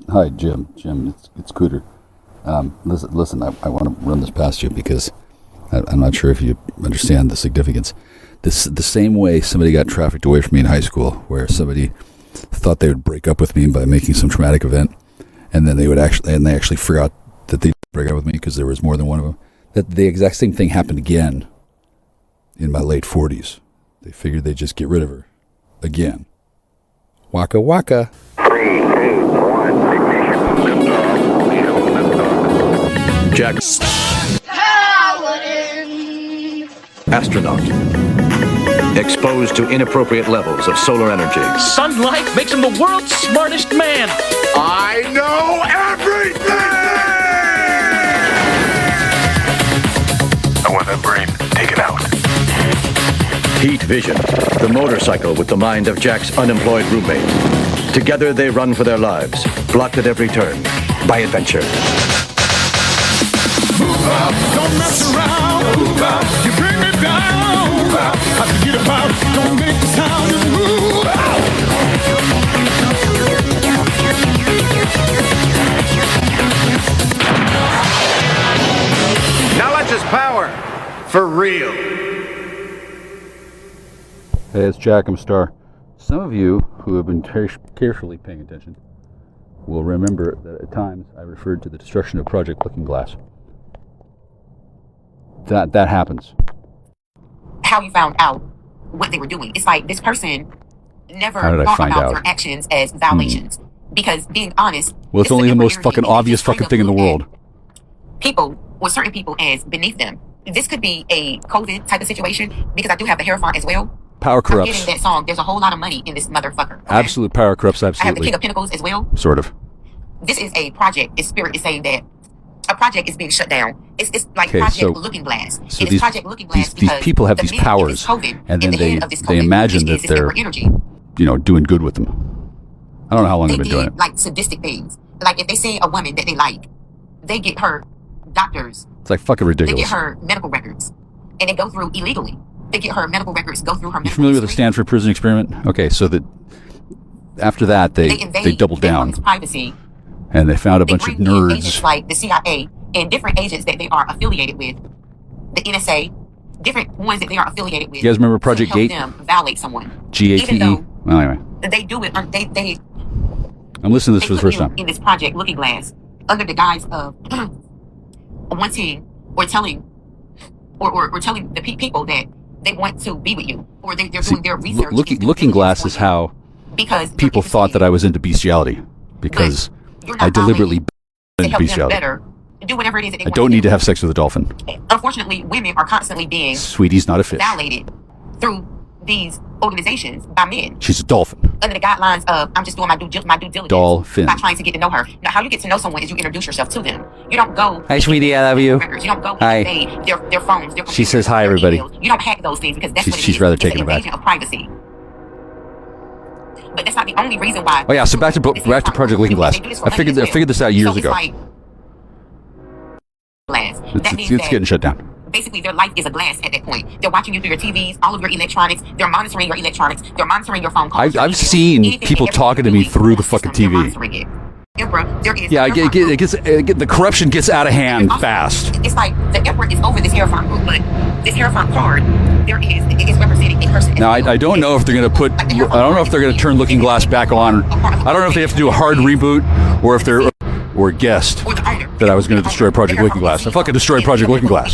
Hi, Jim. It's Cooter. Listen. I want to run this past you because I'm not sure if you understand the significance. The same way somebody got trafficked away from me in high school, where somebody thought they would break up with me by making some traumatic event, and then they actually forgot that they break up with me because there was more than one of them. That the exact same thing happened again in my late 40s. They figured they'd just get rid of her again. Waka waka. 3, 2, 1, ignition. Jack. Astronaut. Exposed to inappropriate levels of solar energy. Sunlight makes him the world's smartest man. I know everything! I want that brain taken out. Heat Vision. The motorcycle with the mind of Jack's unemployed roommate. Together they run for their lives, blocked at every turn by adventure. Move out, don't mess around. Move out, you bring me down. Move out, I forget about, don't make the sound. Just move out. Knowledge is power, for real. Hey, it's Jack. I'm Star. Some of you who have been carefully paying attention will remember that at times I referred to the destruction of Project Looking Glass. That happens. How you found out what they were doing. It's like this person never How did I thought find about out? their actions as violations. Because being honest, Well, it's this is only a the most temporary fucking thing. They obvious straight fucking up thing in the look at world. People, or certain people, as beneath them. This could be a COVID type of situation because I do have the Hierophant as well. Power I'm corrupts. getting that song. There's a whole lot of money in this motherfucker. Okay? Absolute power corrupts I have the absolutely. King of Pentacles as well. Sort of. This is a project. Its spirit is saying that a project is being shut down. It's like Okay, Project so- Looking Glass. so It is these- Project Looking Glass these because people have the these men in powers, this COVID, and in then the hand of this they COVID, imagine which that is this they're, emperor energy. doing good with them. I don't know how long They they've been doing did it. like sadistic things. Like if they see a woman that they like, they get her doctors, It's like fucking they ridiculous. get her medical records, and they go through illegally. They get her medical records, go through her. You familiar with the Stanford prison experiment? Okay, so that after that they doubled down privacy. and they found a They bunch of bring in agents nerds. like the CIA and different agents that they are affiliated with, the NSA, different ones that they are affiliated with. You guys remember Project to help Gate? them violate someone. GATE. Even though Well, anyway, they do it, they I'm listening to this for the put first you time. in this project Looking Glass under the guise of wanting or telling or telling the people that they want to be with you, or they're See, doing their research. Looking Glass is how because people thought that I was into bestiality because you're not I deliberately to into help them bestiality. better do whatever it is that they I want don't to need do. to have sex with a dolphin. Unfortunately, women are constantly being Sweetie's not a fish. violated through these organizations by men She's a dolphin. under the guidelines of I'm just doing my due diligence Dolphin. by trying to get to know her. Now, how you get to know someone is you introduce yourself to them. You don't go. Hi, sweetie, I love you. Records. You don't go Hi. invade their phones. Their She computers, says hi, their everybody. emails. You don't hack those things because that's what it She's is. rather It's taken an aback. invasion of privacy. But that's not the only reason why. Oh yeah, so back to Project Looking Glass. I figured this out years ago. Glass. That It's means that getting shut down. basically their life is a glass at that point. They're watching you through your TVs, all of your electronics. They're monitoring your electronics. They're monitoring your phone calls. I've seen people talking to me through the fucking TV. Emperor, there is Yeah, the corruption gets out of hand fast. It's like the Emperor is over this Hierophant group, but this Hierophant card, it is representing a person. Now I don't know if they're gonna turn Looking Glass back on. I don't know if they have to do a hard reboot or if they're guessed that I was going to destroy Project Looking Glass. I fucking destroyed Project Looking Glass.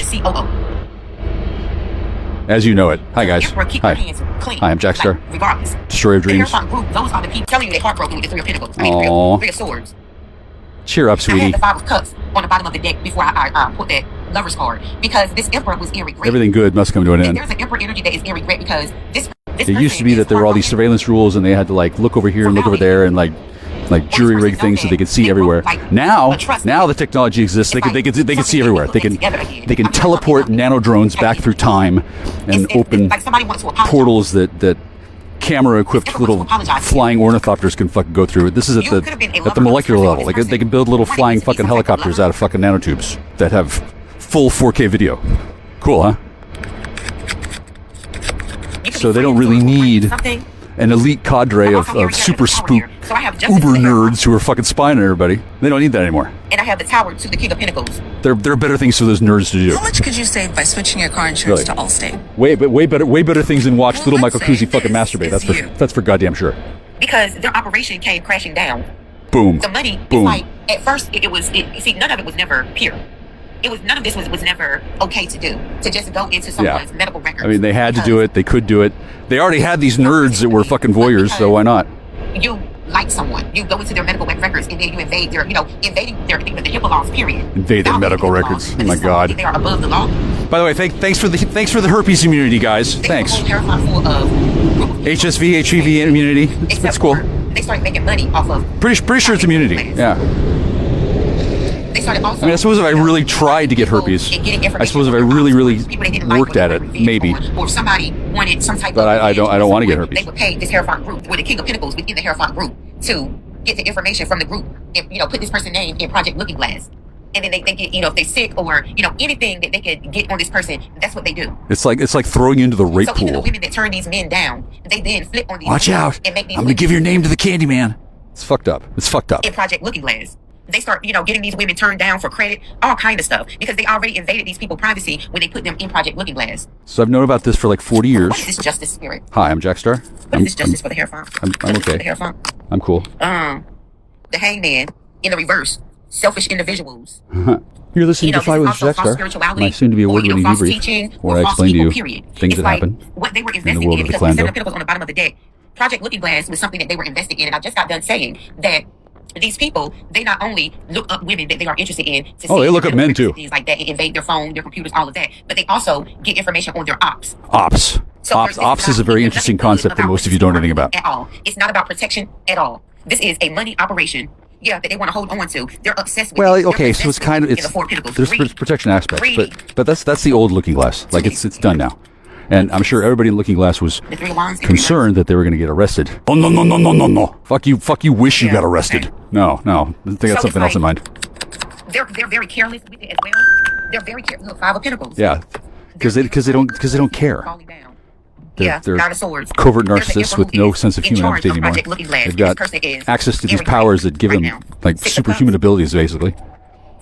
As you know it. Hi guys. Hi. Hi, I'm Jackstar. Regardless. Destroyer of Dreams. The Hierophant group, those are the people telling you they're heartbroken with the Three of Pentacles. Aww. Three of Swords. Cheer up, I sweetie. had the Five of Cups on the bottom of the deck before I put that Lover's card because this Emperor was in regret. Everything good must come to an And end. there's an Emperor energy that is in regret because this It used to be that there were all these surveillance rules and they had to like look over here and look over there and like jury rig things so they could see everywhere. Now the technology exists. They can see everywhere. They can teleport nano drones back through time and open portals that camera-equipped little flying ornithopters can fucking go through. This is at the molecular level. They can build little flying fucking helicopters out of fucking nanotubes that have full 4K video. Cool, huh? So they don't really need an elite cadre of super spook So I have justice uber to the nerds who are fucking spying on everybody. They don't need that anymore. And I have the tower to the King of Pentacles. There are better things for those nerds to do. How much could you save by switching your car insurance to Allstate? Way better things than watch little Michael let's say Kuzi fucking this masturbate. is That's for goddamn sure. Because their operation came crashing down. Boom. The money, Boom. it's like, at first, see, none of it was never pure. None of this was never okay to do. To just go into someone's medical records. I mean, they had to do it. They could do it. They already had these nerds that were fucking voyeurs, so why not? You like someone, you go into their medical records, and then you invade their, invading their, the HIPAA laws, period. Invade their medical records. Oh my God. They are above the law. By the way, thanks for the herpes immunity, guys. Thanks. Full of HSV, HPV immunity. That's cool. They started making money off of. Pretty sure it's immunity. Yeah. They started also. I mean, I suppose if I really tried to get herpes, I suppose if I really worked at it, maybe. Or somebody wanted some type. But I don't want to get herpes. They would pay this Hierophant group, or the King of Pentacles within the Hierophant group, to get the information from the group, and put this person's name in Project Looking Glass. And then they get, if they're sick or, anything that they could get on this person, that's what they do. It's like throwing you into the rape so even the pool. women that turn these men down, they then flip on these Watch women out. and make these I'm going to give your name to the Candyman. It's fucked up. It's fucked up. in Project Looking Glass. They start, getting these women turned down for credit, all kind of stuff, because they already invaded these people's privacy when they put them in Project Looking Glass. So I've known about this for like 40 years. What is this justice spirit? Hi, I'm Jackstar. What is this justice for the Hierophant? I'm Justice for okay. the Hierophant? I'm cool. The Hangman in the reverse. Selfish individuals. You're listening to this Fly is with also false Jackstar, spirituality, my soon-to-be or, award-winning false debrief, teaching, where or I false explain to people, you period. things It's that like happen what they were in investing the world in, of the because the Seven Clando. of Pentacles on the bottom of the deck. Project Looking Glass was something that they were investing in, and I just got done saying that these people, they not only look up women that they are interested in to see they look up men too. things like that, and invade their phone, their computers, all of that, but they also get information on their ops. Ops. So Ops is a very interesting concept that most of you don't know anything about. At all. It's not about protection at all. This is a money operation. Yeah, that they want to hold on to. They're obsessed with Well, it. okay, so it's kind of In the Four of Pentacles. there's Greedy. protection aspects, Greedy. but that's the old Looking Glass. Like it's done now, and I'm sure everybody in Looking Glass was The Three of Wands. concerned that they were going to get arrested. Oh no! Fuck you! Wish you Yeah, got arrested. okay. No. They got So something else it's in like- mind. They're very careless with it as well. They're very careless. Look, Five of Pentacles. Yeah, because they don't care. Falling down. They're Nine of Swords. covert There's an narcissists emperor with who no is sense of in human charge empathy of anymore. Project Looking Glass. They've This got person is access to these very powers that give right them now. like Six of superhuman Cups. abilities, basically.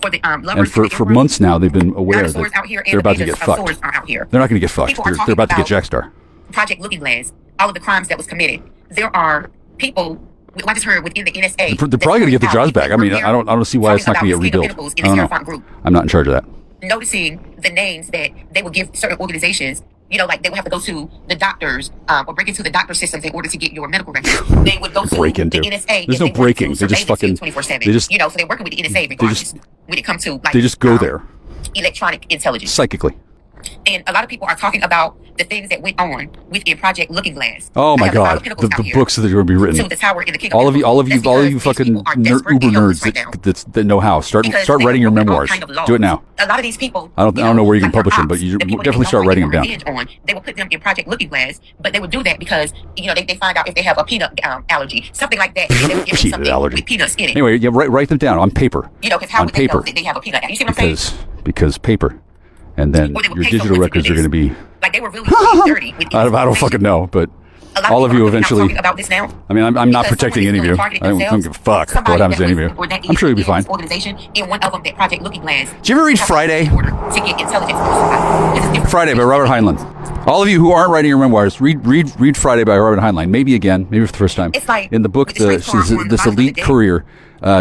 For the lovers, And for the emperor, months now, they've been aware Nine of Swords that out here, and they're about the to Page get of fucked. Swords are out here. They're not going to get fucked. People are They're about to get talking Jackstar. Project Looking Glass. All of the crimes that was committed. There are people. I just heard within the NSA. They're probably going to get their jobs back. I mean, I don't see why it's not going to get rebuilt. I don't know. I'm not in charge of that. Noticing the names that they would give certain organizations, like they would have to go to the doctors or break into the doctor systems in order to get your medical records. They would go to Break into. the NSA. There's no breaking. They just fucking. 24/7. They just. So they're working with the NSA regardless. When it comes to like, They just go there electronic intelligence. psychically. And a lot of people are talking about the things that went on within Project Looking Glass. Oh my I have the Five God, of Pentacles out the here. books that are going to be To written. the Tower and the King of All of you, Pentacles. all of you That's fucking because these people are desperate uber and helpless nerds right now. that know how. Start Because writing your they broke all memoirs. kind of laws. Do it now. A lot of these people, I don't know where you can like their publish them, but ops, you the people that definitely they start know writing they them want down. revenge on, they will put them in Project Looking Glass, but they will do that because they find out if they have a peanut allergy, something like that. And they will give them Peanut something allergy. with peanuts in it. Anyway, yeah, write them down on paper. Because how on would they know paper. that they have a peanut allergy? You see what I'm saying? Because paper, and then Or they would your pay digital someone records do are going to this. be. Like they were really dirty with I don't fucking know, but A lot all of people you are really not eventually. talking about this now. I mean, I'm not Because protecting someone any of you. is targeting I don't themselves. give a fuck Somebody what happens to that any of was- you. or that I'm sure you'll be is fine. in this organization, in one of them, that Project Looking Glass. Did you ever read Friday? In order to get intelligence from somebody. This is different. Friday by Robert Heinlein. All of you who aren't writing your memoirs, read Friday by Robert Heinlein. Maybe again, maybe for the first time. It's like in the book, with the straight she's car on the this bottom of elite the deck. courier.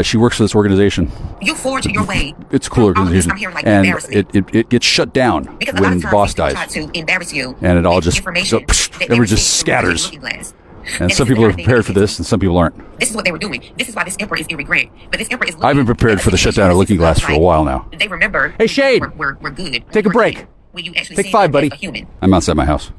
She works for this organization. You forge your way. It's a cool through all of this. organization, I'm hearing, like, and embarrassment. it gets shut down Because a lot when of the times boss people dies, try to embarrass you and it all with just information that they everyone received just from Project scatters. Looking Glass. And this some is people the are kind of thing prepared for that this, and some people aren't. This is what they were doing. This is why this emperor is in regret. But this emperor is. I've been prepared for the shutdown of Looking Glass for a while now. They remember. Hey, Shade. We're good. Take a We're break. good. When you actually Take see 5, them as buddy. a human. I'm outside my house.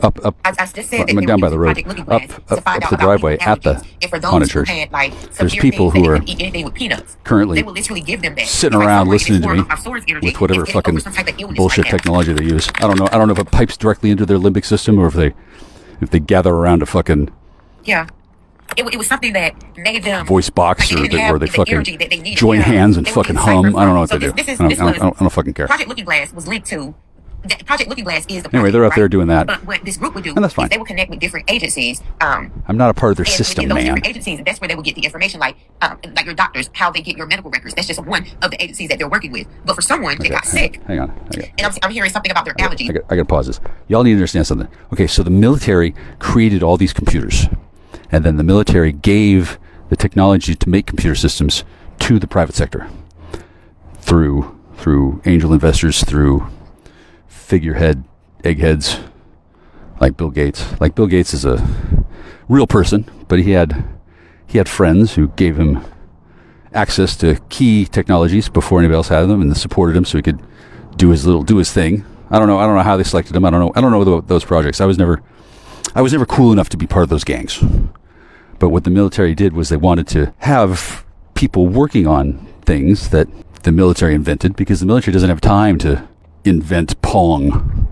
Up. I just said that I'm they down were by the using road. Project Looking Up Glass to find the out about driveway people's at the allergies. And for those haunted who church. had, like, There's severe people things who that are they could eat anything with peanuts. currently They will literally give them that. sitting It's like around someone listening to is me full of source energy with whatever is getting fucking over some type of illness bullshit right now. technology they use. I don't know if it pipes directly into their limbic system or if they gather around a fucking Yeah. It was something that made them voice box like, or they didn't have where they the fucking energy that they needed. join Yeah. hands and They were fucking in hum. cyber I don't know what so they do. this I was don't fucking care. Project Looking Glass was linked to Project Looking Glass is the Anyway, project, they're up right? there doing that. But what this group would do And that's fine. is they would connect with different agencies. I'm not a part of their And system, those man. different agencies, that's where they would get the information, like your doctors, how they get your medical records. That's just one of the agencies that they're working with. But for someone that got sick, Hang on. and I'm hearing something about their allergy. I got to pause this. Y'all need to understand something. Okay, so the military created all these computers, and then the military gave the technology to make computer systems to the private sector through angel investors, through figurehead eggheads like Bill Gates. Like Bill Gates is a real person, but he had friends who gave him access to key technologies before anybody else had them, and supported him so he could do his thing. I don't know how they selected him. I don't know those projects. I was never cool enough to be part of those gangs. But what the military did was they wanted to have people working on things that the military invented, because the military doesn't have time to invent Pong.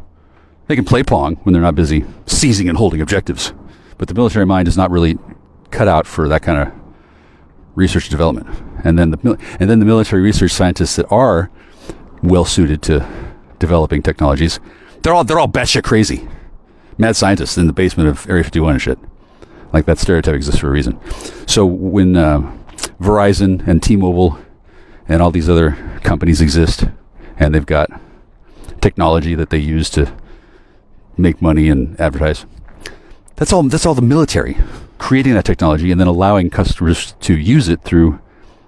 They can play Pong when they're not busy seizing and holding objectives. But the military mind is not really cut out for that kind of research and development. And then the military research scientists that are well suited to developing technologies, they're all batshit crazy. Mad scientists in the basement of Area 51 and shit. Like, that stereotype exists for a reason. So when Verizon and T-Mobile and all these other companies exist, and they've got technology that they use to make money and advertise, that's all the military creating that technology and then allowing customers to use it through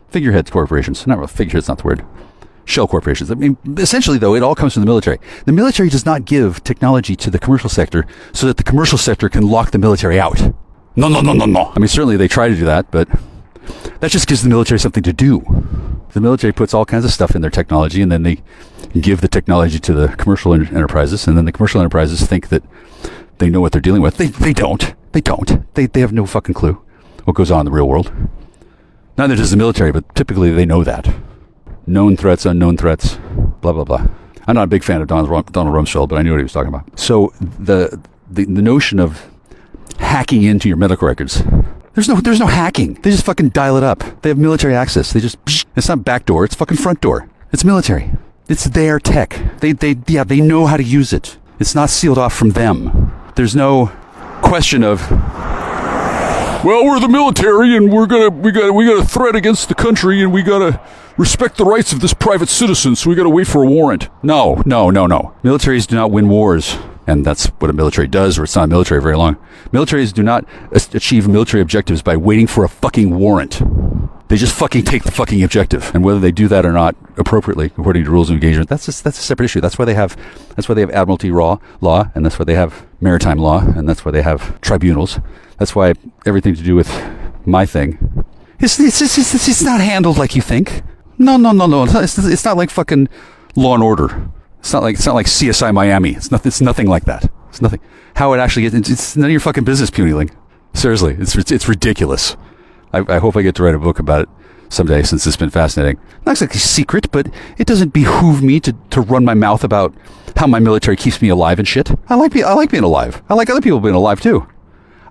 figurehead corporations. Not really, figurehead's not the word. Shell corporations. I mean, essentially, though, it all comes from the military. The military does not give technology to the commercial sector so that the commercial sector can lock the military out. No. I mean, certainly they try to do that, but that just gives the military something to do. The military puts all kinds of stuff in their technology, and then they give the technology to the commercial enterprises, and then the commercial enterprises think that they know what they're dealing with. They don't. They have no fucking clue what goes on in the real world. Neither does the military, but typically they know that. Known threats, unknown threats, blah, blah, blah. I'm not a big fan of Donald Rumsfeld, but I knew what he was talking about. So the notion of hacking into your medical records, there's no hacking. They just fucking dial it up. They have military access. It's not back door, it's fucking front door. It's military. It's their tech. They know how to use it. It's not sealed off from them. There's no question of, well, we're the military and we got a threat against the country and we got to respect the rights of this private citizen, so we got to wait for a warrant. No. Militaries do not win wars, and that's what a military does, or it's not a military very long. Militaries do not achieve military objectives by waiting for a fucking warrant. They just fucking take the fucking objective, and whether they do that or not appropriately according to rules of engagement, that's a separate issue. That's why they have admiralty law, and that's why they have maritime law, and that's why they have tribunals. That's why everything to do with my thing, it's not handled like you think. No. It's not like fucking Law and Order. It's not like CSI Miami. It's nothing like that. It's nothing. How it actually gets, it's none of your fucking business, Punyling. Seriously, it's ridiculous. I hope I get to write a book about it someday, since it's been fascinating. Not exactly secret, but it doesn't behoove me to run my mouth about how my military keeps me alive and shit. I like being alive. I like other people being alive too.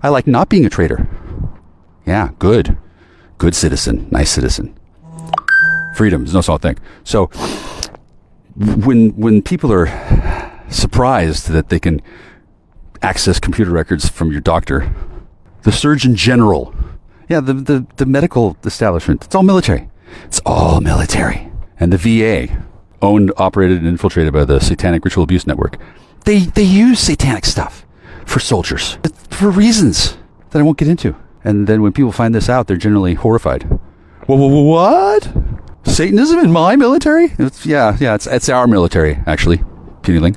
I like not being a traitor. Yeah, good citizen, nice citizen. Freedom is no small thing. So when people are surprised that they can access computer records from your doctor, the Surgeon General, the medical establishment, it's all military. It's all military. And the VA, owned, operated, and infiltrated by the Satanic Ritual Abuse Network, they use satanic stuff for soldiers for reasons that I won't get into. And then when people find this out, they're generally horrified. What? Satanism in my military? It's our military, actually, Punyling.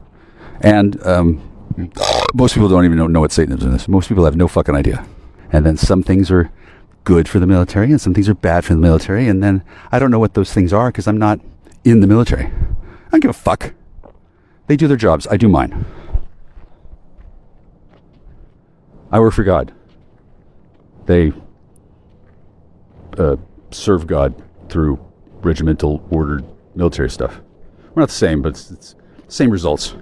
And most people don't even know what Satanism is. Most people have no fucking idea. And then some things are good for the military and some things are bad for the military. And then I don't know what those things are because I'm not in the military. I don't give a fuck. They do their jobs. I do mine. I work for God. They serve God through regimental ordered military stuff. We're not the same, but it's same results.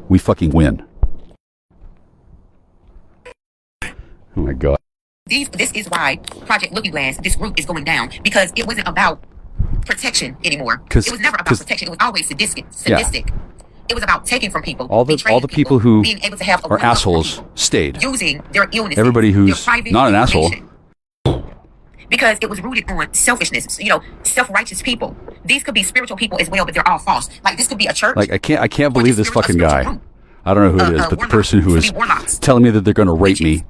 We fucking win. Oh my God. This is why Project Looking Glass, this group, is going down, because it wasn't about protection anymore. It was never about protection. It was always sadistic. It was about taking from people. All the people who being able to have are assholes stayed. using their illness. Everybody who's not an asshole. Because it was rooted on selfishness, self-righteous people. These could be spiritual people as well, but they're all false. Like this could be a church. Like I can't believe this fucking guy. I don't know who it is, but the person who was telling me that they're going to rape me,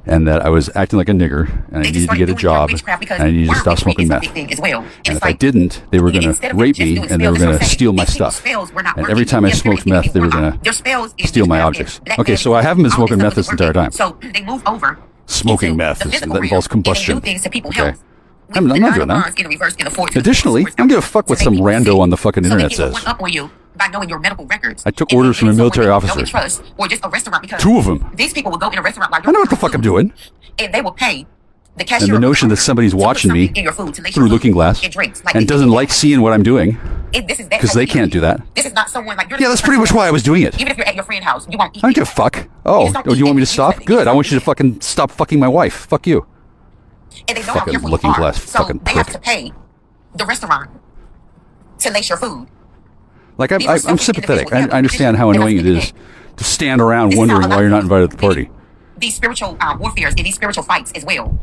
and that I was acting like a nigger, and I needed to get a job, and I needed to stop smoking meth. And if I didn't, they were going to rape me, and they were going to steal my stuff. And every time I smoked meth, they were going to steal my objects. Okay, so I haven't been smoking meth this entire time. So they move over. Smoking meth that involves combustion. Okay. I'm not doing that. Additionally, I don't give a fuck what some rando on the fucking internet says. By knowing your medical records. I took orders from a military officer. Or just a restaurant because 2 of them. These people will go in a restaurant like I know what the fuck I'm doing. And they will pay the cashier. And the notion that somebody's watching me through Looking Glass and doesn't like seeing what I'm doing because they can't do that. This is not someone like yeah, that's pretty much why I was doing it. Even if you're at your friend's house, you won't eat. I don't give a fuck. Oh, do you want me to stop? Good. I want you to fucking stop fucking my wife. Fuck you. And they know fucking how Looking Glass. So fucking they prick. have to pay the restaurant to lace your food. Like I'm sympathetic. I understand how annoying it is to stand around wondering why you're not invited to the party. These spiritual warfares and these spiritual fights as well.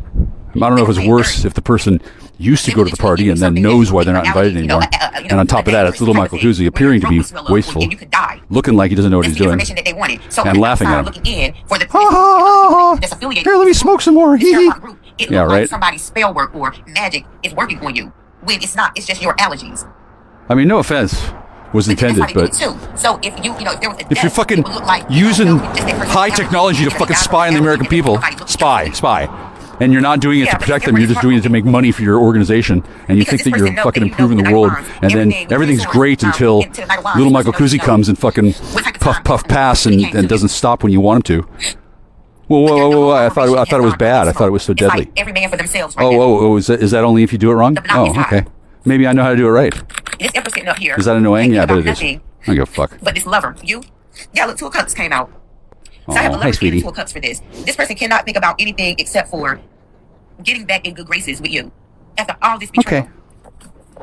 I don't know if it's worse if the person used to go to the party and then knows why they're not invited anymore. And on top of that, it's little Michael Kuzi appearing to be wasteful, looking like he doesn't know what he's doing, and laughing at him. Ha ha ha ha! Here, let me smoke some more. Yeah, right. Somebody's spell work or magic is working on you when it's not. It's just your allergies. I mean, no offense was intended, but so if you're fucking using high technology to fucking spy on the American people, spy, and you're not doing it to protect them, you're just doing it to make money for your organization, and you think that you're fucking improving the world, and then everything's great until little Michael Kuzi comes and fucking puff pass and doesn't stop when you want him to. Whoa! I thought it was bad. I thought it was so deadly. Every man for themselves. Oh! Is that only if you do it wrong? Oh, okay. Maybe I know how to do it right. This emperor sitting up here. Is that annoying? Yeah, I bet it is. I don't give a fuck. But this lover, look, 2 of Cups came out. So I have a lover and 2 of Cups for this. This person cannot think about anything except for getting back in good graces with you after all this betrayal. Okay.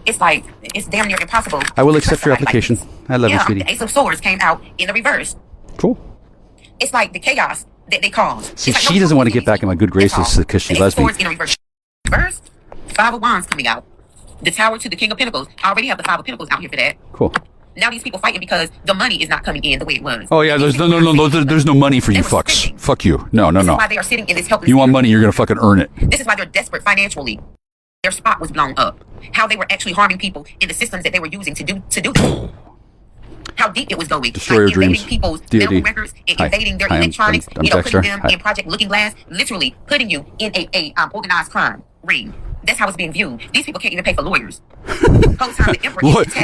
It's like, it's damn near impossible. I will accept your application. I love you, sweetie. The Ace of Swords came out in the reverse. Cool. It's like the chaos that they caused. See, she doesn't want to get back in my good graces because she's lesbian. In reverse, 5 of Wands coming out. The Tower to the King of Pentacles. I already have the 5 of Pentacles out here for that. Cool. Now these people fighting because the money is not coming in the way it was. Oh yeah, there's no money for you fucks. Fuck you. No. This is why they are sitting in this helpless. You want money, you're gonna fucking earn it. This is why they're desperate financially. Their spot was blown up. How they were actually harming people in the systems that they were using to do this. How deep it was going. Destroy your dreams. Invading people's medical records, invading their electronics, I'm putting them in Project Looking Glass, literally putting you in a organized crime ring. That's how it's being viewed. These people can't even pay for lawyers.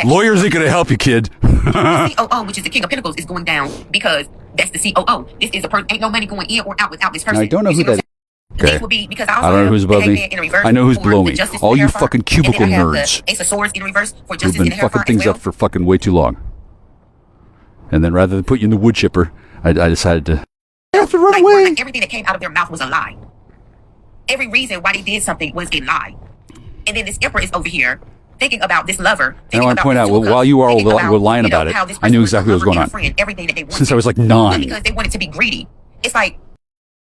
Lawyers ain't gonna help you, kid. The COO, which is the King of Pentacles, is going down because that's the COO. This is a person. Ain't no money going in or out without this person. Now, I don't know who that is. Okay. Will be because I don't know who's above me. I know who's below me. All you fucking cubicle nerds Ace of Swords in reverse for justice who've been fucking things up for fucking way too long. And then rather than put you in the wood chipper, I decided to. I have to run away. Like everything that came out of their mouth was a lie. Every reason why they did something was a lie. And then this emperor is over here thinking about this lover. And I want to point out, while you all were lying about it, I knew exactly what was going on. Since I was like 9. Because they wanted to be greedy. It's like.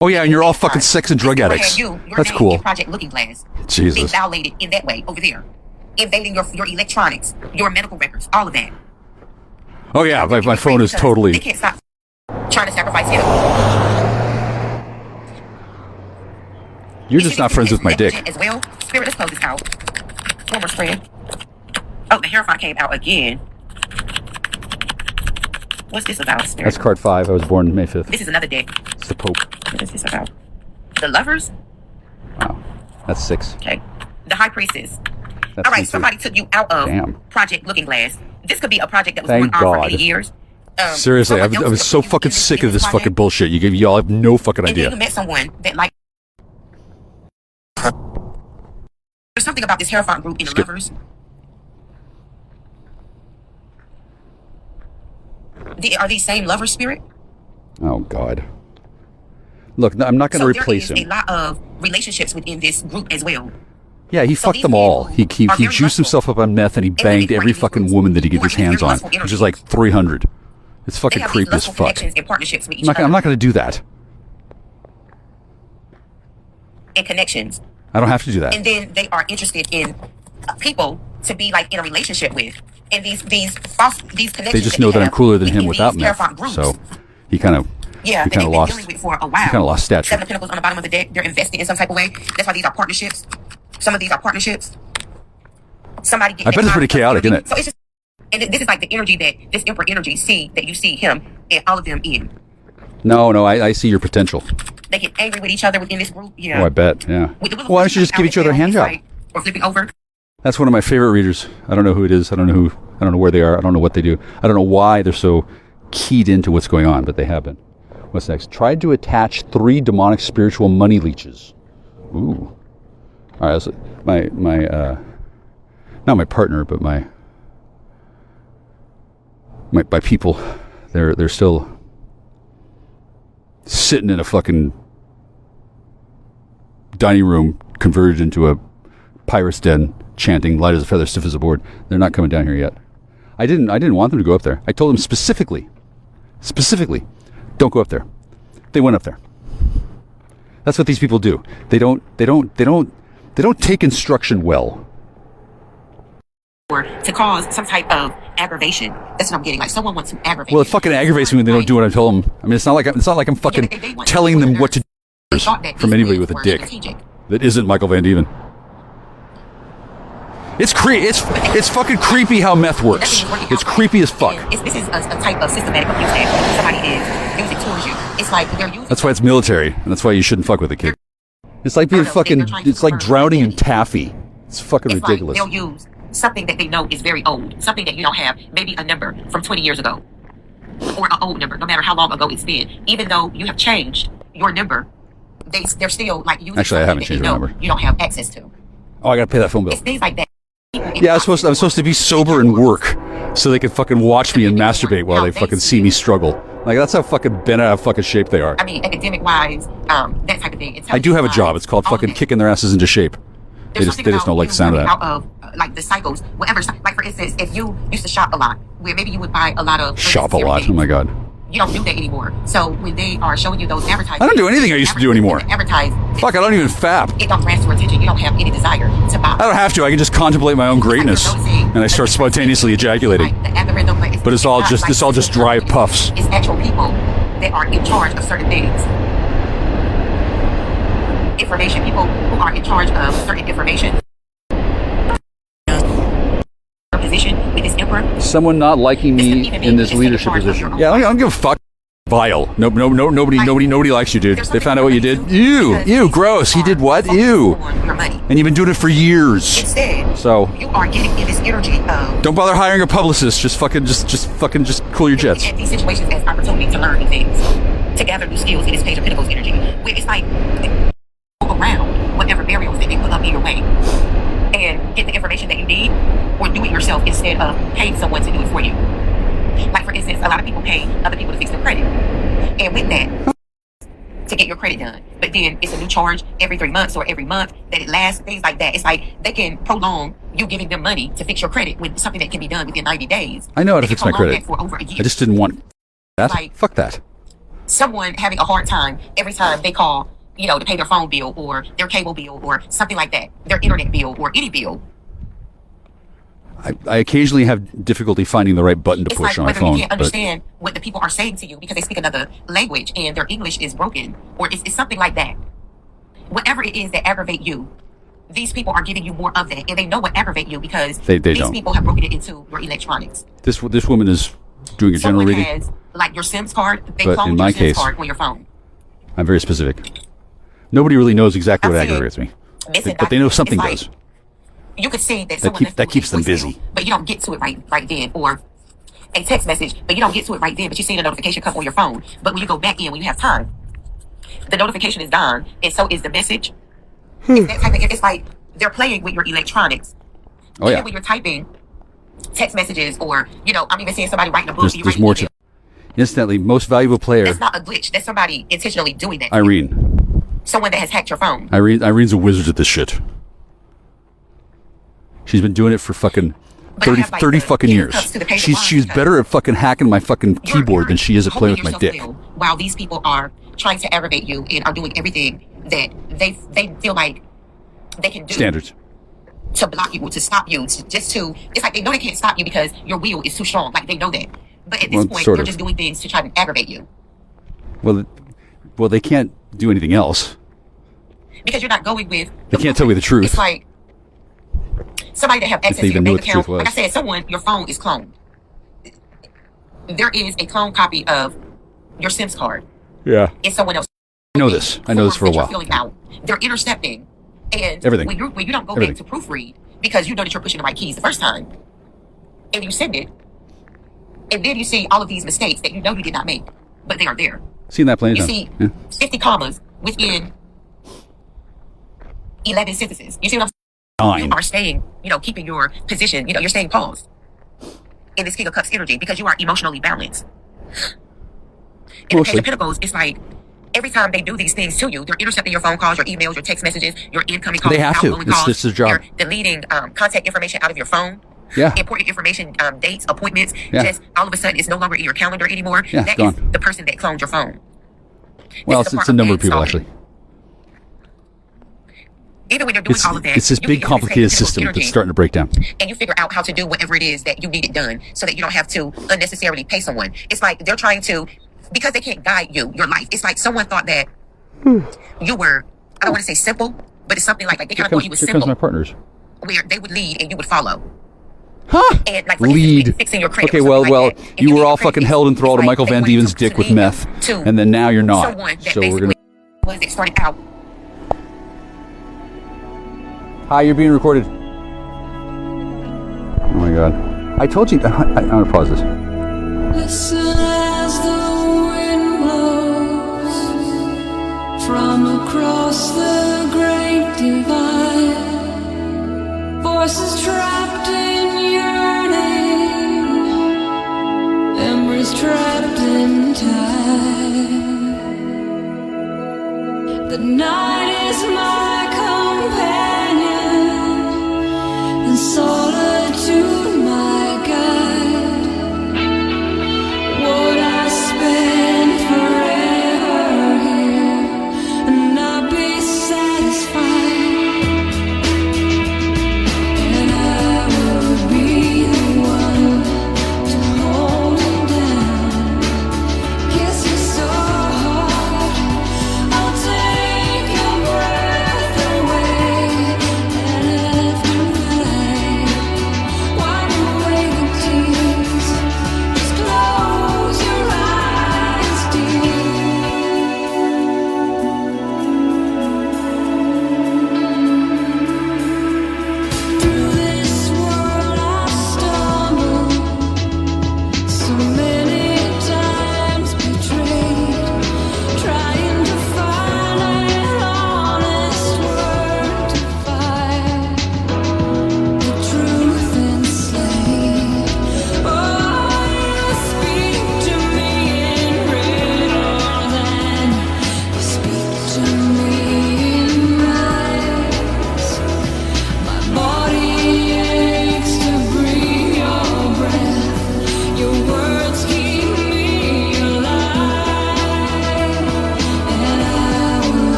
Oh yeah, and you're all fucking sex and drug addicts. That's cool. Project Looking Glass. Jesus. Being violated in that way over there. Invading your electronics, your medical records, all of that. Oh yeah, my phone is totally. They can't stop trying to sacrifice him. You're just not friends with my dick. As well. Spirit, let's close this out. One more spread. Oh, the Hierophant came out again. What's this about, Spirit? That's card 5. I was born May 5th. This is another deck. It's the Pope. What is this about? The Lovers? Wow. That's 6. Okay. The High Priestess. That's all right, somebody took you out of Project Looking Glass. This could be a project that was going on for many years. Seriously, I was so fucking sick of this fucking bullshit. You all have no fucking idea. And then you met someone that like. There's something about this Hierophant group in the Lovers. Are these same lover spirit? Oh God! Look, I'm not going to replace him. There is a lot of relationships within this group as well. Yeah, he So fucked these them all. people He are very juiced lustful. himself up on meth and he And then banged they every bring fucking these woman that he gets who his are very hands on, lustful which is energies. like 300. It's They fucking have these creepy as lustful fuck. connections and partnerships with each I'm other. not going to do that. And connections. I don't have to do that. And then they are interested in people to be like in a relationship with. And these connections. They just know that I'm cooler than him without these meth. Terrafont groups. So he kind of Yeah, he that they've been lost. dealing with for a while. He kind of lost stature. Seven of Pentacles on the bottom of the deck. They're invested in some type of way. That's why these are partnerships. Some of these are partnerships. Somebody. I bet it's pretty chaotic, isn't it? So it's just, and this is like the energy that this Emperor energy that you see him and all of them in. No, I see your potential. They get angry with each other within this group. Yeah. Oh, I bet. Yeah. Why don't you just give each other a hand job? Or flipping over. That's one of my favorite readers. I don't know who it is. I don't know where they are. I don't know what they do. I don't know why they're so keyed into what's going on, but they have been. What's next? Tried to attach 3 demonic spiritual money leeches. Ooh. All right. So not my partner, but my people. They're still sitting in a fucking dining room converted into a pirate's den, chanting "light as a feather, stiff as a board." They're not coming down here yet. I didn't want them to go up there. I told them specifically, don't go up there. They went up there. That's what these people do. They don't take instruction well. Or to cause some type of aggravation. That's what I'm getting. Like someone wants to aggravate. Well, it fucking aggravates me when they don't do what I tell them. I mean, it's not like I'm fucking telling them what to do from anybody with a dick that isn't Michael Van Dieven. It's fucking creepy how meth works. It's creepy as fuck. This is a type of systematic abuse that somebody is using towards you. It's like they're using. That's why it's military, and that's why you shouldn't fuck with a kid. It's like being fucking. It's like drowning in taffy. It's fucking ridiculous. Like they'll use something that they know is very old, something that you don't have, maybe a number from 20 years ago, or an old number, no matter how long ago it's been. Even though you have changed your number, they're still like using. Actually, I haven't changed my number. You don't have access to. Oh, I gotta pay that phone bill. It's things like that. Yeah, I'm supposed to be sober and work, so they can fucking watch me and masturbate while they fucking see me struggle. Like that's how fucking bent out of fucking shape they are. I mean, academic wise, that type of thing. I do have a job. It's called fucking kicking their asses into shape. They just don't like the sound of that. Out of like the cycles, whatever. Like for instance, if you used to shop a lot, where maybe you would buy a lot of shop a lot. Oh my god. You don't do that anymore. So when they are showing you those advertisements, I don't do anything I used to do anymore. Advertise. Fuck, I don't even fap. It don't grasp your attention. You don't have any desire to buy. I don't have to. I can just contemplate my own greatness, and I start spontaneously ejaculating. But it's all just dry puffs. It's actual people that are in charge of certain things. Information. People who are in charge of certain information. Position with this emperor. Someone not liking me in this leadership position. Yeah, I don't give a fuck. Vile. Nobody likes you, dude. They found out what you did. Ew, gross. He did what? Ew. And you've been doing it for years. Instead, so you are getting in this energy of. Don't bother hiring a publicist. Just cool your jets. At these situations as opportunity to learn new things, to gather new skills in this Page of Pentacles energy, where it's like around whatever barriers that they put up in your way. And get the information that you need, or do it yourself instead of paying someone to do it for you. Like for instance, a lot of people pay other people to fix their credit, and with that, to get your credit done. But then it's a new charge every 3 months or every month that it lasts. Things like that. It's like they can prolong you giving them money to fix your credit with something that can be done within 90 days. I know how to fix my credit. For over a year. I just didn't want that. Like, fuck that. Someone having a hard time every time they call. To pay their phone bill or their cable bill or something like that, their internet bill or any bill. I occasionally have difficulty finding the right button to push on my phone. You can't understand what the people are saying to you because they speak another language and their English is broken, or it's something like that. Whatever it is that aggravate you, these people are giving you more of that, and they know what aggravate you because these people have broken it into your electronics. This woman is doing a general reading. Has, like your SIMS card, they but cloned in my your SIMS case, card on your phone. I'm very specific. Nobody really knows exactly what aggravates me, but they know something does. You could see that someone that keeps them busy, but you don't get to it right then, or a text message, but you don't get to it right then. But you see the notification come on your phone. But when you go back in, when you have time, the notification is gone, and so is the message. It's that type of. It's like they're playing with your electronics. Oh yeah. Even when you're typing text messages, or I'm even seeing somebody writing a book. There's more to. Instantly, most valuable player. That's not a glitch. That's somebody intentionally doing that. Irene. Someone that has hacked your phone. Irene's a wizard at this shit. She's been doing it for fucking But I 30, have, like, 30 the fucking years. handcuffs to the paper She's line better at fucking hacking my fucking keyboard than she is at playing with my holding dick. yourself still while these people are trying to aggravate you and are doing everything that they feel like they can do. Standards. To block you, to stop you, it's like they know they can't stop you because your will is too strong. Like they know that. But at this point, sort they're of. just doing things to try to aggravate you. Well, they can't do anything else. Because you're not going with... They can't tell me the truth. It's like somebody that have access they to your even knew bank what the truth account. Like I was. said, your phone is cloned. There is a clone copy of your SIMS card Yeah. in someone else. I know this. I know this for a while. Filling out. They're intercepting. And Everything. when you don't go Everything. back to proofread because you know that you're pushing the right keys the first time, and you send it, and then you see all of these mistakes that you know you did not make, but they are there. Seen that plenty You of see times. 50 commas within 11 sentences. You see what I'm saying? You are staying, keeping your position, you're staying paused in this King of Cups energy because you are emotionally balanced. In the Page of Pentacles, it's like every time they do these things to you, they're intercepting your phone calls, your emails, your text messages, your incoming calls, They have to. outgoing calls. It's their job. They're deleting contact information out of your phone. Yeah. Important information, dates, appointments. Yeah. Just all of a sudden, it's no longer in your calendar anymore. Yeah, That gone. is the person that cloned your phone. Well, This is the it's part a number of people, stalking. actually. Even when you're doing all of that, It's this you big, get complicated this system energy, that's starting to break down. and you figure out how to do whatever it is that you need it done so that you don't have to unnecessarily pay someone. It's like they're trying to, because they can't guide your life. It's like someone thought that you were, I don't want to say simple, but it's something like they kind of thought you were Here comes simple, my partners. where they would lead and you would follow. Huh? And like for instance, Lead. fixing your credit Okay, or well, something like that. And you were get all your credit fucking fixed. held and throttled to It's Michael like Van they wanted Dieven's to dick with lead meth, to and then now you're not. someone that So we're gonna. basically was that started out. Hi, you're being recorded. Oh my god! I told you. I'm gonna pause this. Listen as the wind blows from across the great divide. Voices trapped in yearning, memories trapped in time. The night is my companion, and solitude my guide. Would I spend forever here and not be satisfied? And I would be the one to hold you down, kiss you so hard, I'll take your breath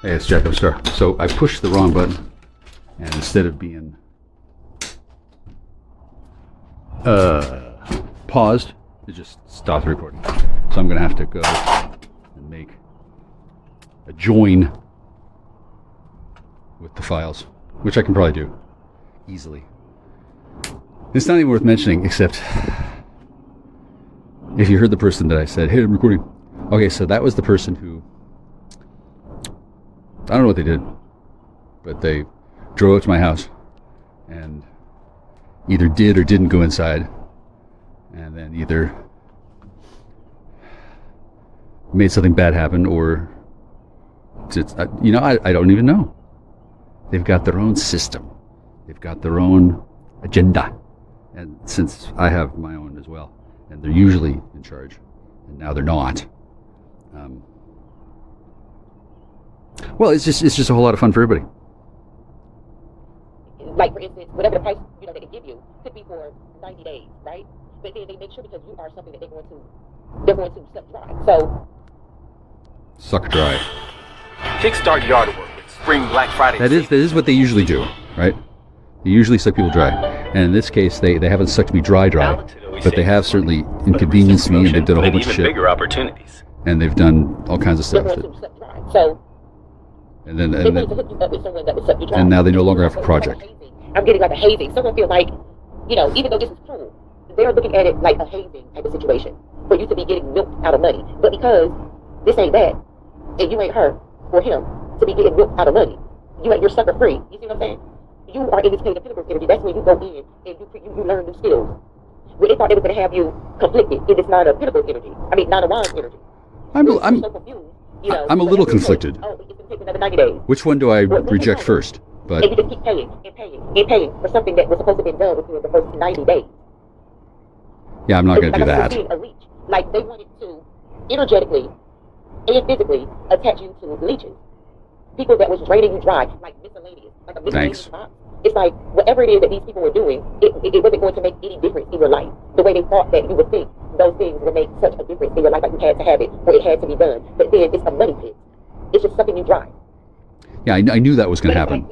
Hey, it's Jackstar. So I pushed the wrong button, and instead of being paused, it just stopped the recording. So I'm going to have to go and make a join with the files, which I can probably do easily. It's not even worth mentioning, except if you heard the person that I said, hey, I'm recording. Okay, so that was the person who, I don't know what they did, but they drove up to my house and either did or didn't go inside, and then either made something bad happen or just, I don't even know. They've got their own system. They've got their own agenda. And since I have my own as well, and they're usually in charge, and now they're not. Well, it's just a whole lot of fun for everybody. Like, for instance, whatever the price, they can give you could be for 90 days, right? But then they make sure because you are something that they're going to suck dry. So, Suck dry. Kickstart yard work with Spring Black Friday. That is what they usually do, right? They usually suck people dry. And in this case, they haven't sucked me dry, but they have certainly inconvenienced me, and they've done a whole bunch of shit. Bigger opportunities. And they've done all kinds of stuff. So, and now they no longer have a project. I'm getting like a hazing. Someone feels like, even though this is cruel, they're looking at it like a hazing type of situation for you to be getting milked out of money. But because this ain't that, and you ain't her or him to be getting milked out of money, you're sucker free. You see what I'm saying? You are in this state of pinnacle energy. That's when you go in and you learn new skills. When they thought they were going to have you conflicted in this not a pinnacle energy. Not a wine energy. I'm so confused. I'm a little conflicted. Oh, it's going to take another 90 days. Which one do I reject first? But and you just keep paying and paying and paying for something that was supposed to be done within the first 90 days. Yeah, I'm not going to do that. A leech. Like, they wanted to energetically and physically attach you to leeches. People that was draining you dry, like miscellaneous. Like a miscellaneous box. It's like, whatever it is that these people were doing, it wasn't going to make any difference in your life. The way they thought that you would think those things would make such a difference in your life, like you had to have it, or it had to be done. But then it's a money pit. It's just sucking you dry. Yeah, I knew that was going to happen.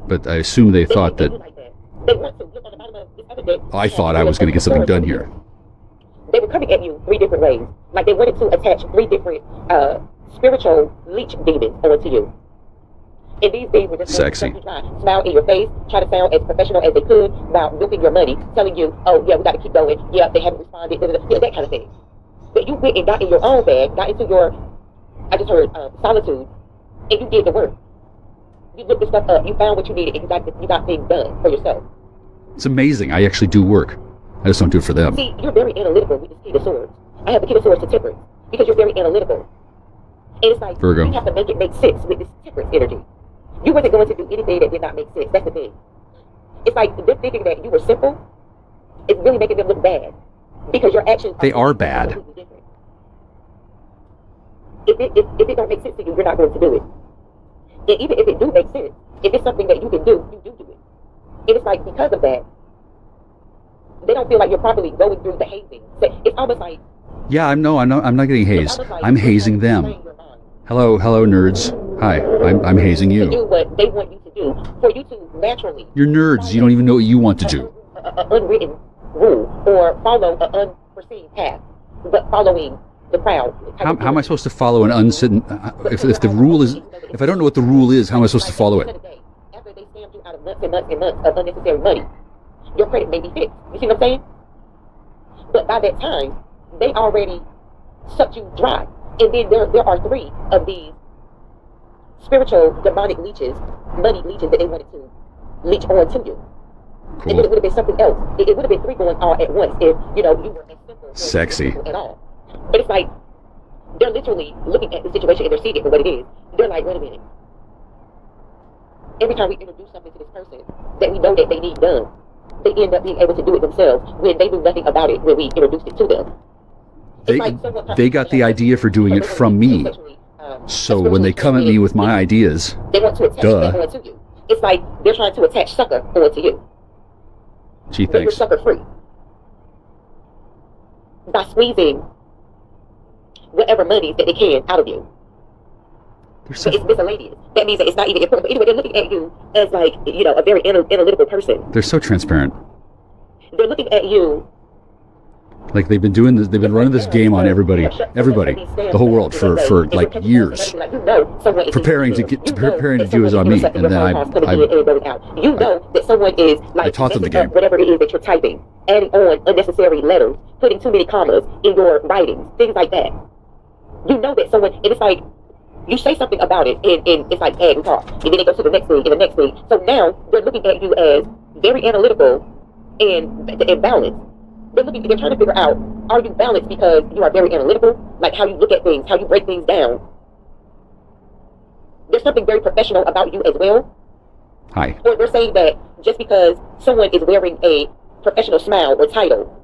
But I assumed they thought that... They want to look on the bottom of this other deck. I thought I was going to get something done here. They were coming at you 3 different ways. Like, they wanted to attach 3 different spiritual leech demons onto you. And these things were just sexy. Smile in your face, try to sound as professional as they could while milking your money, telling you, oh, yeah, we got to keep going. Yeah, they haven't responded. Yeah, that kind of thing. But you went and got in your own bag, got into your, I just heard, solitude, and you did the work. You looked this stuff up. You found what you needed, and you got things done for yourself. It's amazing. I actually do work. I just don't do it for them. See, you're very analytical with this King of Swords. I have the King of Swords to Temperance because you're very analytical. And it's like, Virgo. You have to make it make sense with this Temperance energy. You wasn't going to do anything that did not make sense. That's the thing. It's like them thinking that you were simple. It's really making them look bad because your actions. They are bad. If it don't make sense to you, you're not going to do it. And even if it do make sense, if it's something that you can do, you do it. And it's like, because of that, they don't feel like you're properly going through the hazing. So it's almost like. Yeah, I'm not getting hazed. I'm hazing them. Hello, nerds. Hi, I'm hazing you. To do what they want you to do, for you to naturally. You're nerds. You don't even know what you want to do. An unwritten rule or follow an unforeseen path, but following the crowd. How am I supposed to follow an uncertain? If the rule is, if I don't know what the rule is, how am I supposed to follow it? After they scammed you out of months and months and months of unnecessary money, your credit may be fixed. You see what I'm saying? But by that time, they already sucked you dry. And then there are 3 of these spiritual demonic leeches, money leeches that they wanted to leech onto you. Cool. And then it would have been something else. It would have been 3 going all at once if, you were as simple sexy at all. But it's like, they're literally looking at the situation and they're seeing it for what it is. They're like, wait a minute. Every time we introduce something to this person that we know that they need done, they end up being able to do it themselves when they knew nothing about it when we introduced it to them. They got the idea for doing it from me. So when they come at me with my ideas, they want to attach that onto you. It's like they're trying to attach sucker onto you. Gee, but you're thanks. sucker free. By squeezing whatever money that they can out of you. So, it's miscellaneous. That means that it's not even important. But anyway, they're looking at you as like, a very analytical person. they're so transparent. They're looking at you. Like they've been doing this, they've been running this game on everybody, the whole world for like years, preparing to do as on me, and then I that someone is like taught them the game. Whatever it is that you're typing, adding on unnecessary letters, putting too many commas in your writings, things like that. You know that someone, and it's like you say something about it, and it's like, hey, we talk, and then they go to the next thing and the next thing. So now they're looking at you as very analytical and balanced. They're trying to figure out, are you balanced because you are very analytical, like how you look at things, how you break things down. There's something very professional about you as well. Hi. Or they're saying that just because someone is wearing a professional smile or title,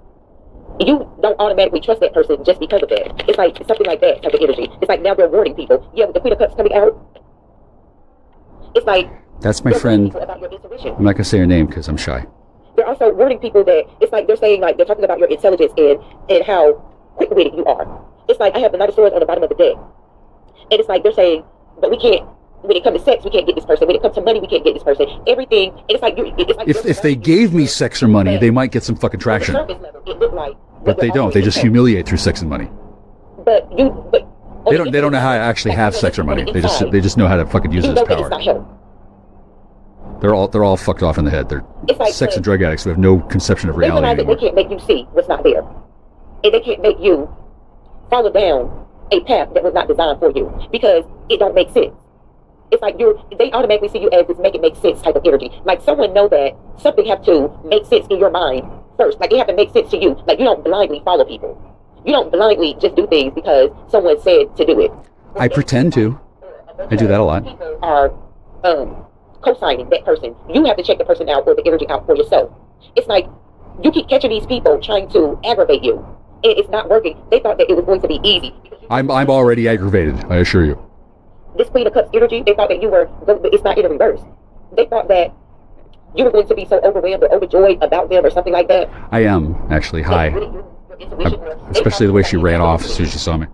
you don't automatically trust that person just because of that. It's like something like that type of energy. It's like now they're warning people. Yeah, with the Queen of Cups coming out, it's like... That's my friend. I'm not going to say her name because I'm shy. They're also warning people that it's like they're saying, like, they're talking about your intelligence and how quick-witted you are. It's like I have the Knight of Swords on the bottom of the deck. And it's like they're saying, but we can't, when it comes to sex, we can't get this person. When it comes to money, we can't get this person. Everything, and it's like... If they gave me sex or money, they might get some fucking traction. But they don't. They just humiliate through sex and money. But they don't know how to actually have sex or money. They just know how to fucking use it as power. They're all fucked off in the head. They're like sex and drug addicts who have no conception of reality anymore. They can't make you see what's not there. And they can't make you follow down a path that was not designed for you because it don't make sense. It's like they automatically see you as this make it make sense type of energy. Like someone know that something have to make sense in your mind first. Like it have to make sense to you. Like you don't blindly follow people. You don't blindly just do things because someone said to do it. I pretend to. I do that a lot. People are co-signing that person. You have to check the person out or the energy out for yourself. It's like you keep catching these people trying to aggravate you, and it's not working. They thought that it was going to be easy. I'm already aggravated, I assure you. This Queen of Cups energy, they thought that you were, but it's not in the reverse. They thought that you were going to be so overwhelmed or overjoyed about them or something like that. I am, actually. Hi. Especially the way she ran off as soon as she saw me.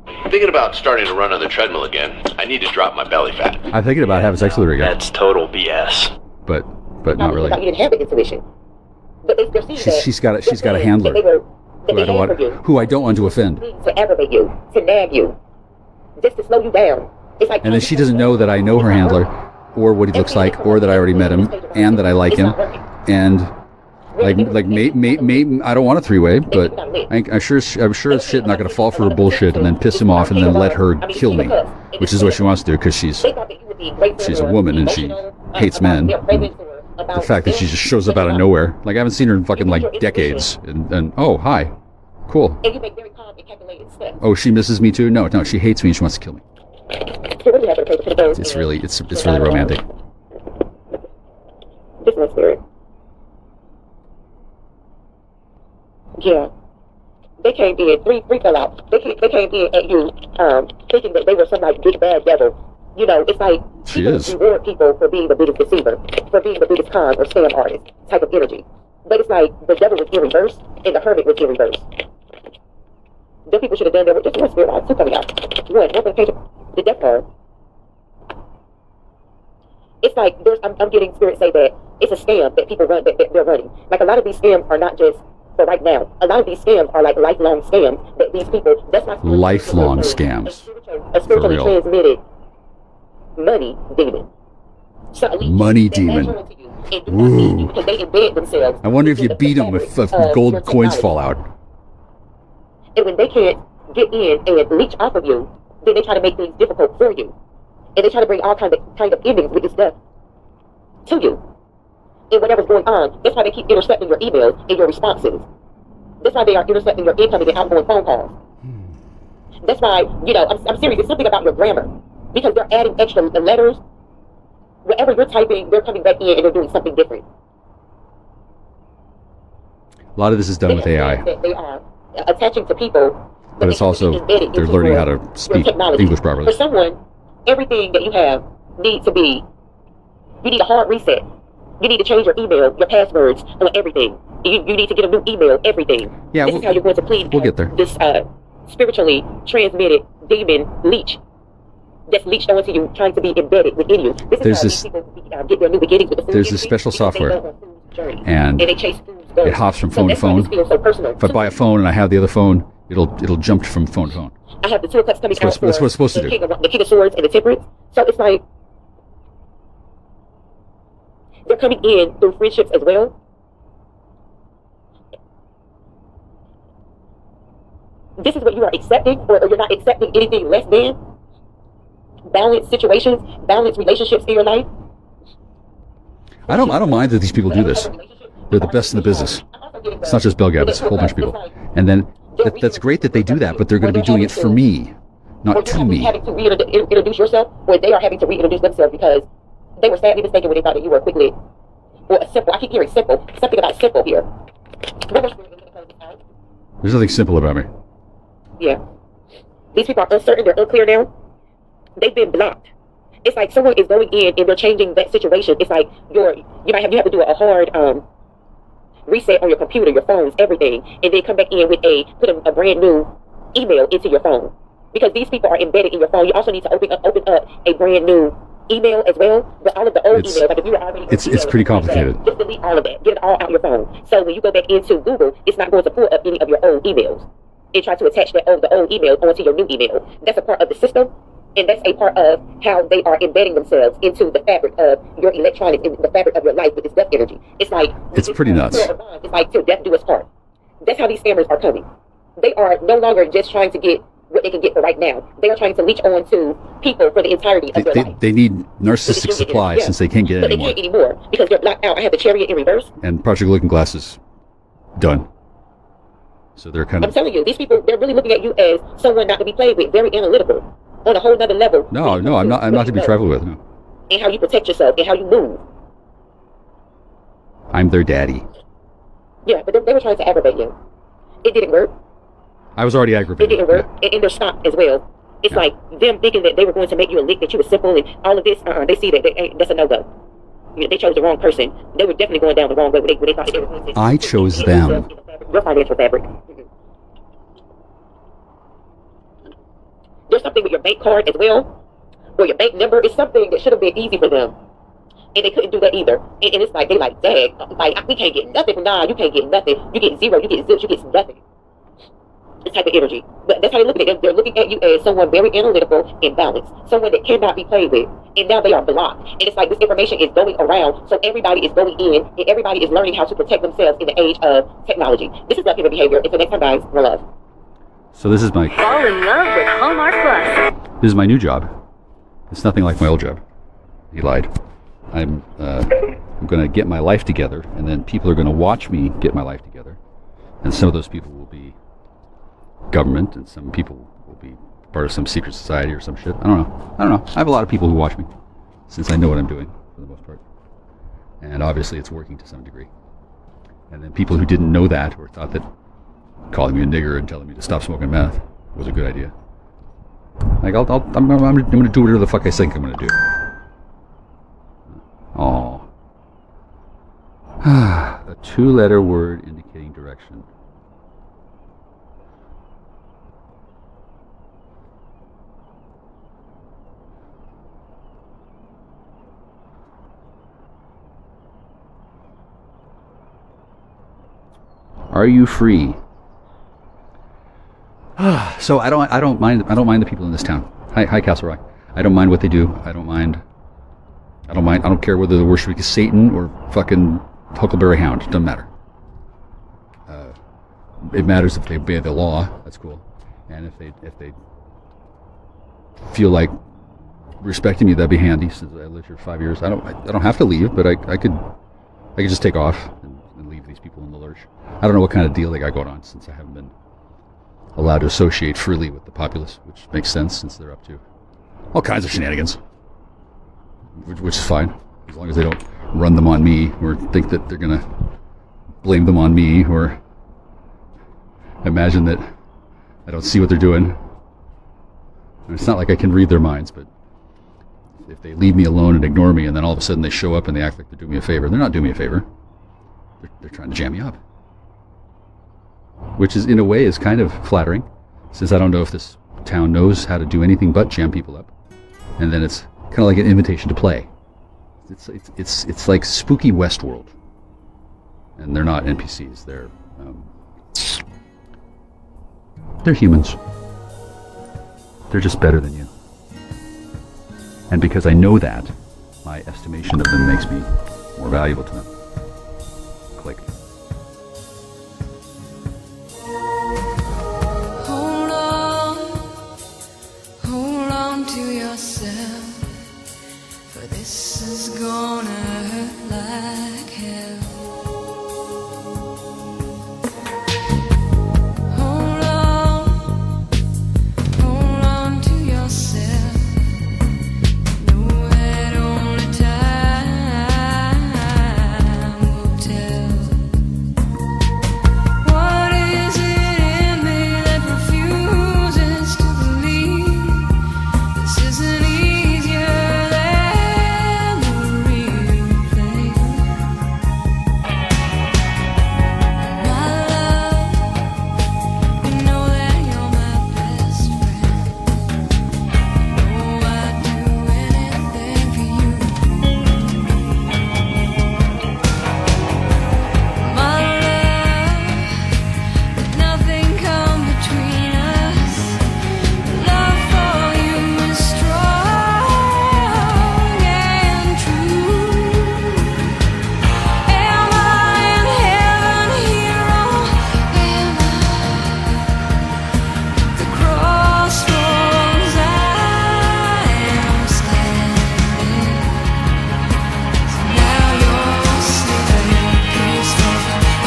I'm thinking about starting to run on the treadmill again. I need to drop my belly fat. I'm thinking about having sex with her again. That's total BS. But not really. You didn't have the intuition. But they're seeing she's got a handler who I don't want to offend. To aggravate you, to nag you, just to slow you down. It's like, and then she doesn't know that I know her handler, or what he looks like, or that I already met him, and that I like him, and like I don't want a three-way, but I'm sure as shit not going to fall for her bullshit and then piss him off and then let her kill me, which is what she wants to do because she's a woman and she hates men. The fact that she just shows up out of nowhere, like I haven't seen her in fucking like decades, and oh hi, cool. Oh, she misses me too? No, she hates me and she wants to kill me. It's really romantic. This is spirit. Yeah. They came in, three fell out. They came in at you thinking that they were some like big bad devil. You know, it's like she is. Reward people for being the biggest deceiver, for being the biggest con or scam artist type of energy. But it's like the devil was in reverse and the hermit was in reverse. The people should have done that with just one spirit line, two coming out. One for the page of the death card. It's like I'm getting spirits say that it's a scam that people run that they're running. Like a lot of these scams are not just for right now. A lot of these scams are like lifelong scams that these people. That's not lifelong scams. A spiritually transmitted money demon. Money demon. Ooh. Because they embed themselves. I wonder if you beat them if gold coins fall out. And when they can't get in and leech off of you, then they try to make things difficult for you. And they try to bring all kind of endings with this stuff to you. And whatever's going on, that's why they keep intercepting your emails and your responses. That's why they are intercepting your incoming and outgoing phone calls. That's why, I'm serious, it's something about your grammar. Because they're adding extra letters. Whatever you're typing, they're coming back in and they're doing something different. A lot of this is done with AI. They are attaching to people. But it's also, they're learning how to speak English properly. For someone, everything that you have needs to be, you need a hard reset. You need to change your email, your passwords, on everything. You need to get a new email, everything. Yeah, this is how you're going to clean we'll get there. This spiritually transmitted demon leech that's leached onto you, trying to be embedded within you. This is how these people get their new beginnings with the food There's industry, this special because they software, go on food's journey, and they chase food's goals. it hops from So phone to that's why phone. this feels so personal. If I buy a phone and I have the other phone, it'll jump from phone to phone. I have the two cuts coming out That's what it's supposed to do. The King of Swords and the Temperance. So it's like they're coming in through friendships as well. This is what you are accepting, or you're not accepting anything less than balanced situations, balanced relationships in your life. I don't mind that these people do this. They're the best in the business. It's not just Belgab, it's a whole bunch of people. And then that's great that they do that, but they're going to be doing it for me, not to me. Having to reintroduce yourself, or they are having to reintroduce themselves because they were sadly mistaken when they thought that you were a quick lit or a simple. I keep hearing simple. Something about simple here. There's nothing simple about me. Yeah. These people are uncertain, they're unclear now. They've been blocked. It's like someone is going in and they're changing that situation. It's like you have to do a hard reset on your computer, your phones, everything, and then come back in with put a brand new email into your phone. Because these people are embedded in your phone. You also need to open up a brand new email as well. But all of the old emails, like if you were already it's pretty complicated. Just delete all of that. Get it all out your phone. So when you go back into Google, it's not going to pull up any of your old emails and try to attach the old email onto your new email. That's a part of the system. And that's a part of how they are embedding themselves into the fabric of your electronics, in the fabric of your life with this death energy. It's like it's pretty nuts. It's like till death do us part. That's how these scammers are coming. They are no longer just trying to get what they can get for right now. They are trying to leech on to people for the entirety of their life. They need narcissistic supply since they can't get it anymore. They can't anymore because they're blocked out. I have the Chariot in reverse. And Project Looking Glass is done. So they're kind of... I'm telling you, these people, they're really looking at you as someone not to be played with, very analytical, on a whole nother level. No, I'm not to be trifled with, no. And how you protect yourself, and how you move. I'm their daddy. Yeah, but they were trying to aggravate you. It didn't work. I was already aggravated. It didn't work, and they're stopped as well. It's like them thinking that they were going to make you a lick, that you were simple, and all of this, they see that that's a no-go. They chose the wrong person. They were definitely going down the wrong way when they thought that they were going to... I chose them. Your financial fabric. There's something with your bank card as well, or your bank number. It's something that should have been easy for them, and they couldn't do that either. And it's like, they like, dang, like, we can't get nothing. Nah, you can't get nothing. You get zero, you get zips, you get nothing. This type of energy. But that's how they look at it. They're looking at you as someone very analytical and balanced, someone that cannot be played with. And now they are blocked. And it's like this information is going around, so everybody is going in, and everybody is learning how to protect themselves in the age of technology. This is black human behavior. Until next time, guys, we're love. So this is my... Fall in love with Hallmark Plus. This is my new job. It's nothing like my old job. He lied. I'm going to get my life together, and then people are going to watch me get my life together. And some of those people will be government, and some people will be part of some secret society or some shit. I don't know. I have a lot of people who watch me, since I know what I'm doing, for the most part. And obviously it's working to some degree. And then people who didn't know that, or thought that calling me a nigger and telling me to stop smoking meth was a good idea. Like, I'm going to do whatever the fuck I think I'm going to do. Oh. A two-letter word indicating direction. Are you free? So I don't mind the people in this town. Hi, Castle Rock. I don't mind what they do. I don't care whether they're worshiping Satan or fucking Huckleberry Hound. It doesn't matter. It matters if they obey the law. That's cool. And if they feel like respecting me, that'd be handy. Since I lived here 5 years, I don't have to leave, but I could just take off and leave these people in the lurch. I don't know what kind of deal they got going on, since I haven't been allowed to associate freely with the populace, which makes sense since they're up to all kinds of shenanigans, which is fine, as long as they don't run them on me or think that they're going to blame them on me or imagine that I don't see what they're doing. And it's not like I can read their minds, but if they leave me alone and ignore me and then all of a sudden they show up and they act like they're doing me a favor, they're not doing me a favor. They're trying to jam me up. Which is, in a way, is kind of flattering, since I don't know if this town knows how to do anything but jam people up. and then it's kind of like an invitation to play. It's like spooky Westworld, and they're not NPCs. They're humans. They're just better than you. And because I know that, my estimation of them makes me more valuable to them. Click. Hold on to yourself, for this is gonna hurt like hell. Hold on to yourself. Know that only time will tell. What is it in me that refuses to believe this isn't easier than the real thing? My love, you know that you're my best friend. You know I'd do anything for you. My love, let nothing come between us. Love for you is strong and true. Am I in heaven here or am I the crossroads I am standing? So now you're sleeping peaceful,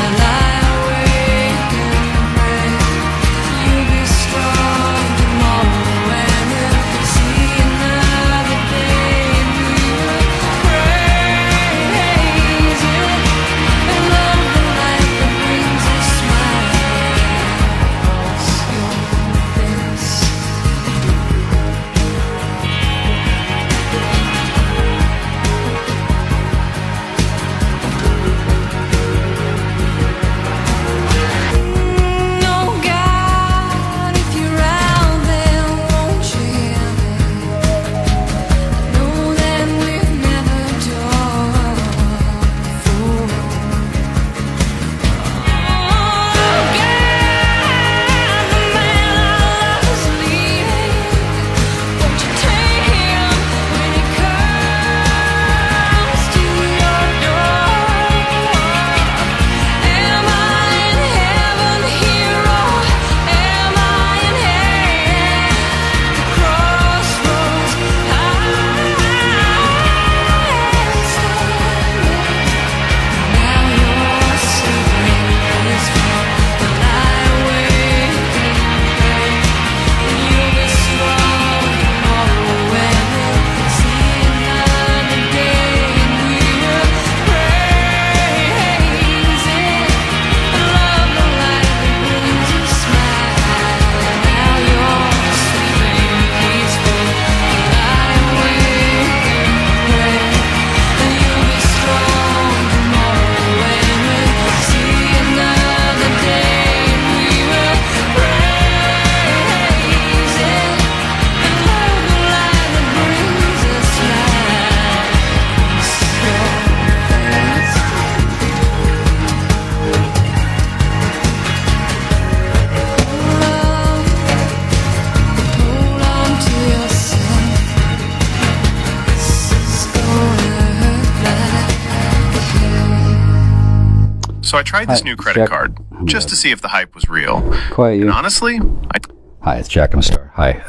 and I awake and pray you'll be strong tomorrow when you see another day, and we will praise it and love the light that brings a smile across your face. Oh God, if you're out there, won't you hear me? I know that we've never talked before. Oh God, the man I love is leaving. Won't you take him when he comes to your door? Am I in heaven here or am I in hell? The crossroads I am standing. Now you're sleeping peaceful, and I awake and pray that you'll be strong tomorrow when you see another day, and we will praise it and love the light that brings a smile. Now you're sleeping peaceful, and I awake and pray that you'll be strong tomorrow when we see another day, and we will praise it and love the light that brings a smile across your face. Hold on to yourself. This is gonna hurt like hell. So I tried this Hi, new credit Jack. card just to see if the hype was real. Quiet you. And honestly, Hi, it's Jack. I'm a star. Hi.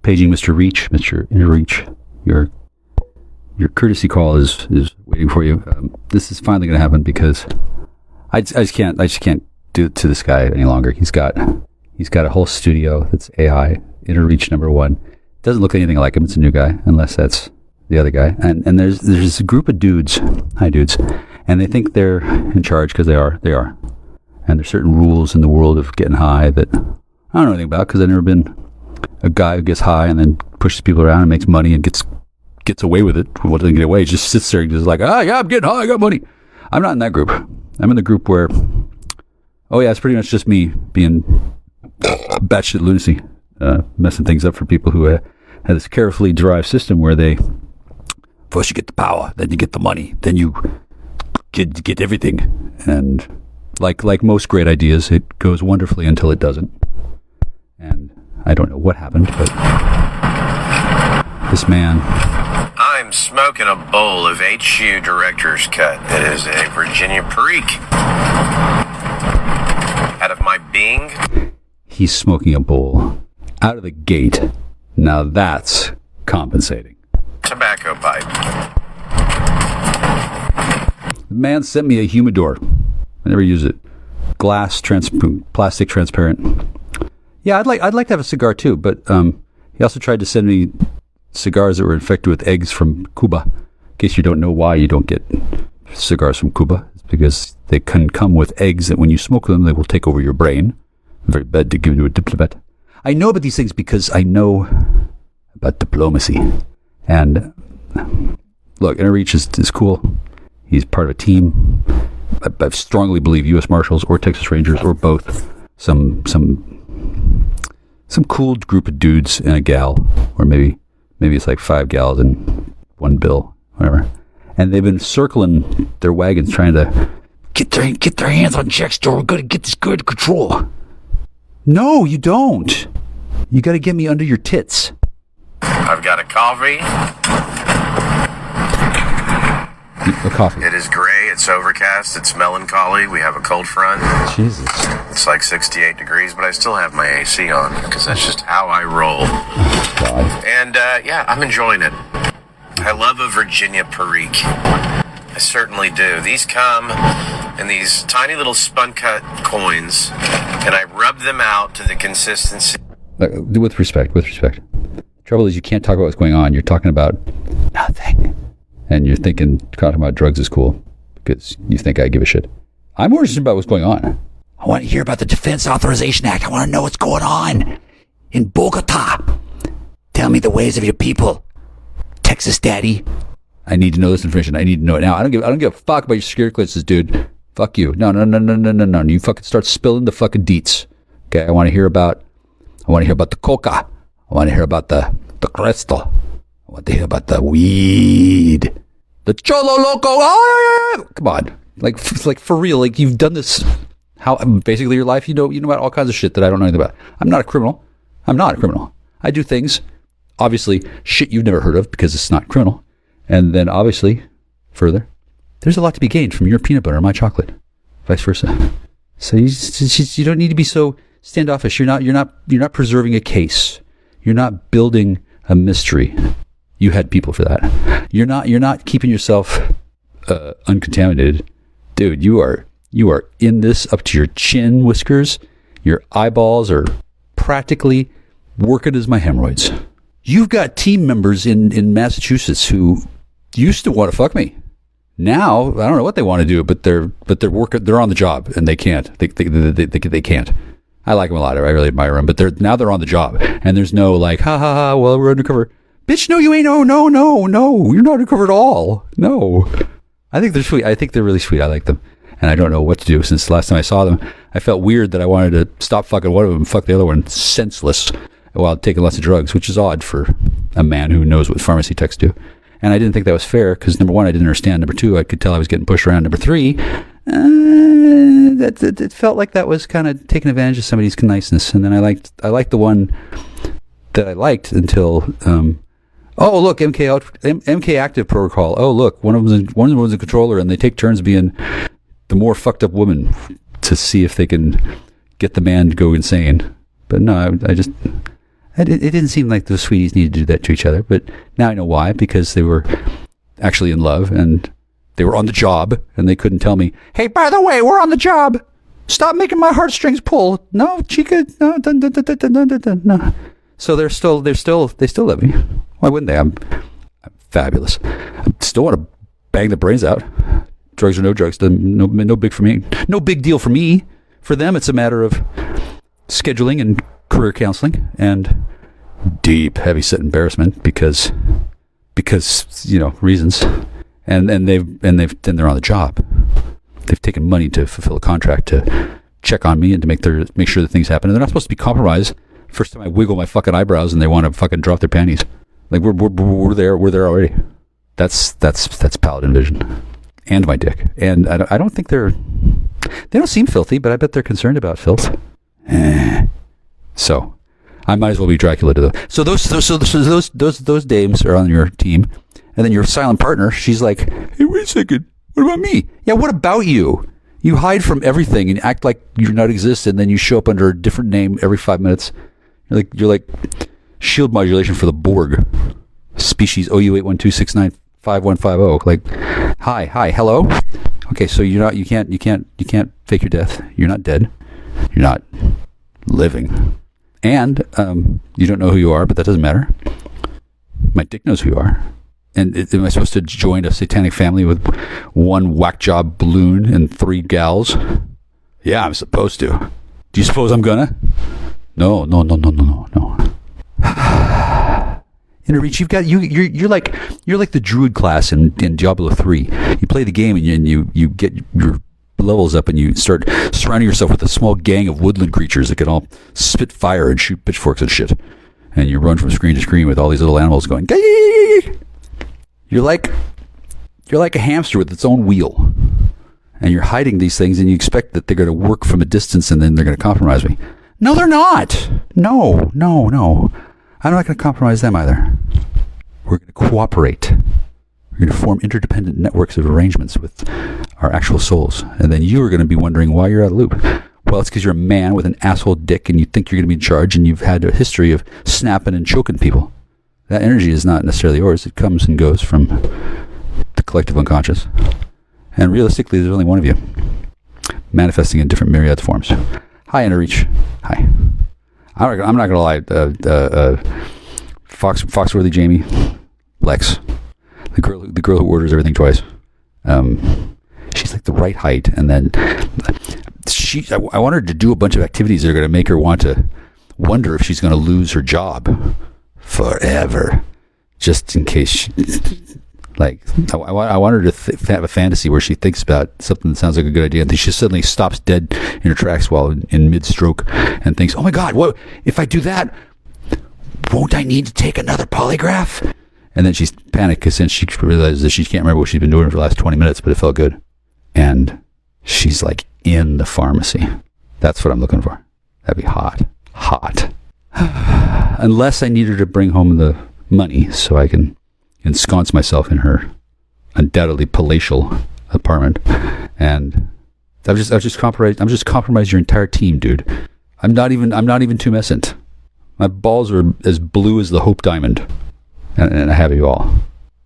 Paging Mr. Reach, Mr. Interreach. Your courtesy call is waiting for you. This is finally going to happen because I just can't do it to this guy any longer. He's got a whole studio that's AI. Interreach #1. Doesn't look anything like him. It's a new guy, unless that's the other guy. And there's a group of dudes. Hi, dudes. And they think they're in charge because they are. And there's certain rules in the world of getting high that I don't know anything about because I've never been a guy who gets high and then pushes people around and makes money and gets away with it. What doesn't get away? He just sits there and just like, yeah, I'm getting high, I got money. I'm not in that group. I'm in the group where, it's pretty much just me being batshit lunacy, messing things up for people who have this carefully derived system where they first you get the power, then you get the money, then you get everything. And like most great ideas, it goes wonderfully until it doesn't. And I don't know what happened, but this man... I'm smoking a bowl of HU Director's Cut. It is a Virginia Perique. Out of my Bing. He's smoking a bowl out of the gate. Now that's compensating. Tobacco pipe. The man sent me a humidor. I never use it. Glass, plastic, transparent. Yeah, I'd like to have a cigar too, but he also tried to send me cigars that were infected with eggs from Cuba. In case you don't know why you don't get cigars from Cuba, it's because they can come with eggs that when you smoke them, they will take over your brain. Very bad to give to a diplomat. I know about these things because I know about diplomacy. And look, Interreach is cool. He's part of a team. I strongly believe U.S. Marshals or Texas Rangers or both. Some cool group of dudes and a gal, or maybe it's like 5 gals and 1 bill, whatever. And they've been circling their wagons trying to get their hands on Jackstar. We're going to get this good control. No, you don't. You got to get me under your tits. I've got a coffee. A coffee. It is gray. It's overcast. It's melancholy. We have a cold front. Jesus. It's like 68 degrees, but I still have my AC on because that's just how I roll. God. And yeah, I'm enjoying it. I love a Virginia Perique. I certainly do. These come in these tiny little spun cut coins, and I rub them out to the consistency. With respect. Trouble is you can't talk about what's going on. You're talking about nothing. And you're talking about drugs is cool because you think I give a shit. I'm more interested about what's going on. I want to hear about the Defense Authorization Act. I want to know what's going on in Bogota. Tell me the ways of your people, Texas Daddy. I need to know this information. I need to know it now. I don't give a fuck about your security clearances, dude. Fuck you. No. You fucking start spilling the fucking deets. Okay, I want to hear about the coca. I want to hear about the crystal. I want to hear about the weed. The Cholo Loco. Oh, come on. Like for real. Like you've done this. How basically your life. You know about all kinds of shit that I don't know anything about. I'm not a criminal. I do things. Obviously, shit you've never heard of because it's not criminal. And then obviously, further, there's a lot to be gained from your peanut butter and my chocolate. Vice versa. So you don't need to be so standoffish. You're not preserving a case. You're not building a mystery. You had people for that. You're not keeping yourself uncontaminated. Dude, you are in this up to your chin whiskers. Your eyeballs are practically working as my hemorrhoids. You've got team members in Massachusetts who used to want to fuck me. Now, I don't know what they want to do, but they're they're on the job and they can't. They can't. I like them a lot. I really admire them, but they're on the job and there's no like, ha ha ha, well, we're undercover. Bitch, no, you ain't. No. You're not undercover at all. No. I think they're sweet. I think they're really sweet. I like them. And I don't know what to do. Since the last time I saw them, I felt weird that I wanted to stop fucking one of them and fuck the other one senseless while taking lots of drugs, which is odd for a man who knows what pharmacy techs do. And I didn't think that was fair because, number one, I didn't understand. Number two, I could tell I was getting pushed around. Number three, it felt like that was kind of taking advantage of somebody's niceness. And then I liked the one that I liked until... oh, look, MK active protocol. Oh, look, one of them's a controller, and they take turns being the more fucked up woman to see if they can get the man to go insane. But no, it didn't seem like those sweeties needed to do that to each other. But now I know why, because they were actually in love, and they were on the job, and they couldn't tell me, hey, by the way, we're on the job. Stop making my heartstrings pull. No, chica, no, no. So they still love me. Why wouldn't they? I'm fabulous. I still want to bang the brains out. Drugs or no drugs, no big for me. No big deal for me. For them, it's a matter of scheduling and career counseling and deep, heavy-set embarrassment because reasons. And they're on the job. They've taken money to fulfill a contract to check on me and to make sure that things happen. And they're not supposed to be compromised First time I wiggle my fucking eyebrows and they want to fucking drop their panties. Like we're there already. That's paladin vision. And my dick. And I don't think they don't seem filthy, but I bet they're concerned about filth. So I might as well be Dracula to them. So those dames are on your team, and then your silent partner, she's like, hey, wait a second, what about me? Yeah, what about you? You hide from everything and act like you not exist, and then you show up under a different name every 5 minutes. You're like shield modulation for the Borg. Species OU812695150. Like, hi, hello. Okay, so you can't fake your death. You're not dead. You're not living. And you don't know who you are, but that doesn't matter. My dick knows who you are. And am I supposed to join a satanic family with one whack job balloon and 3 gals? Yeah, I'm supposed to. Do you suppose I'm gonna? No. Inner Reach, you're like the druid class in Diablo 3. You play the game and you get your levels up and you start surrounding yourself with a small gang of woodland creatures that can all spit fire and shoot pitchforks and shit. And you run from screen to screen with all these little animals going, gay! You're like a hamster with its own wheel. And you're hiding these things and you expect that they're going to work from a distance and then they're going to compromise me. No, they're not. No. I'm not going to compromise them either. We're going to cooperate. We're going to form interdependent networks of arrangements with our actual souls. And then you are going to be wondering why you're out of the loop. Well, it's because you're a man with an asshole dick and you think you're going to be in charge and you've had a history of snapping and choking people. That energy is not necessarily yours. It comes and goes from the collective unconscious. And realistically, there's only one of you, manifesting in different myriad forms. Hi, Inner Reach. Hi. I'm not gonna lie. Foxworthy Jamie, Lex, the girl who orders everything twice. She's like the right height, and then I want her to do a bunch of activities that are gonna make her want to wonder if she's gonna lose her job forever, just in case. Like, I want her to have a fantasy where she thinks about something that sounds like a good idea, and then she suddenly stops dead in her tracks while in mid-stroke and thinks, oh my God, what if I do that? Won't I need to take another polygraph? And then she's panicked because then she realizes that she can't remember what she's been doing for the last 20 minutes, but it felt good. And she's like in the pharmacy. That's what I'm looking for. That'd be hot. Unless I need her to bring home the money so I can ensconce myself in her undoubtedly palatial apartment, and I've just compromised your entire team, dude. I'm not even tumescent. My balls are as blue as the Hope Diamond, and I have you all.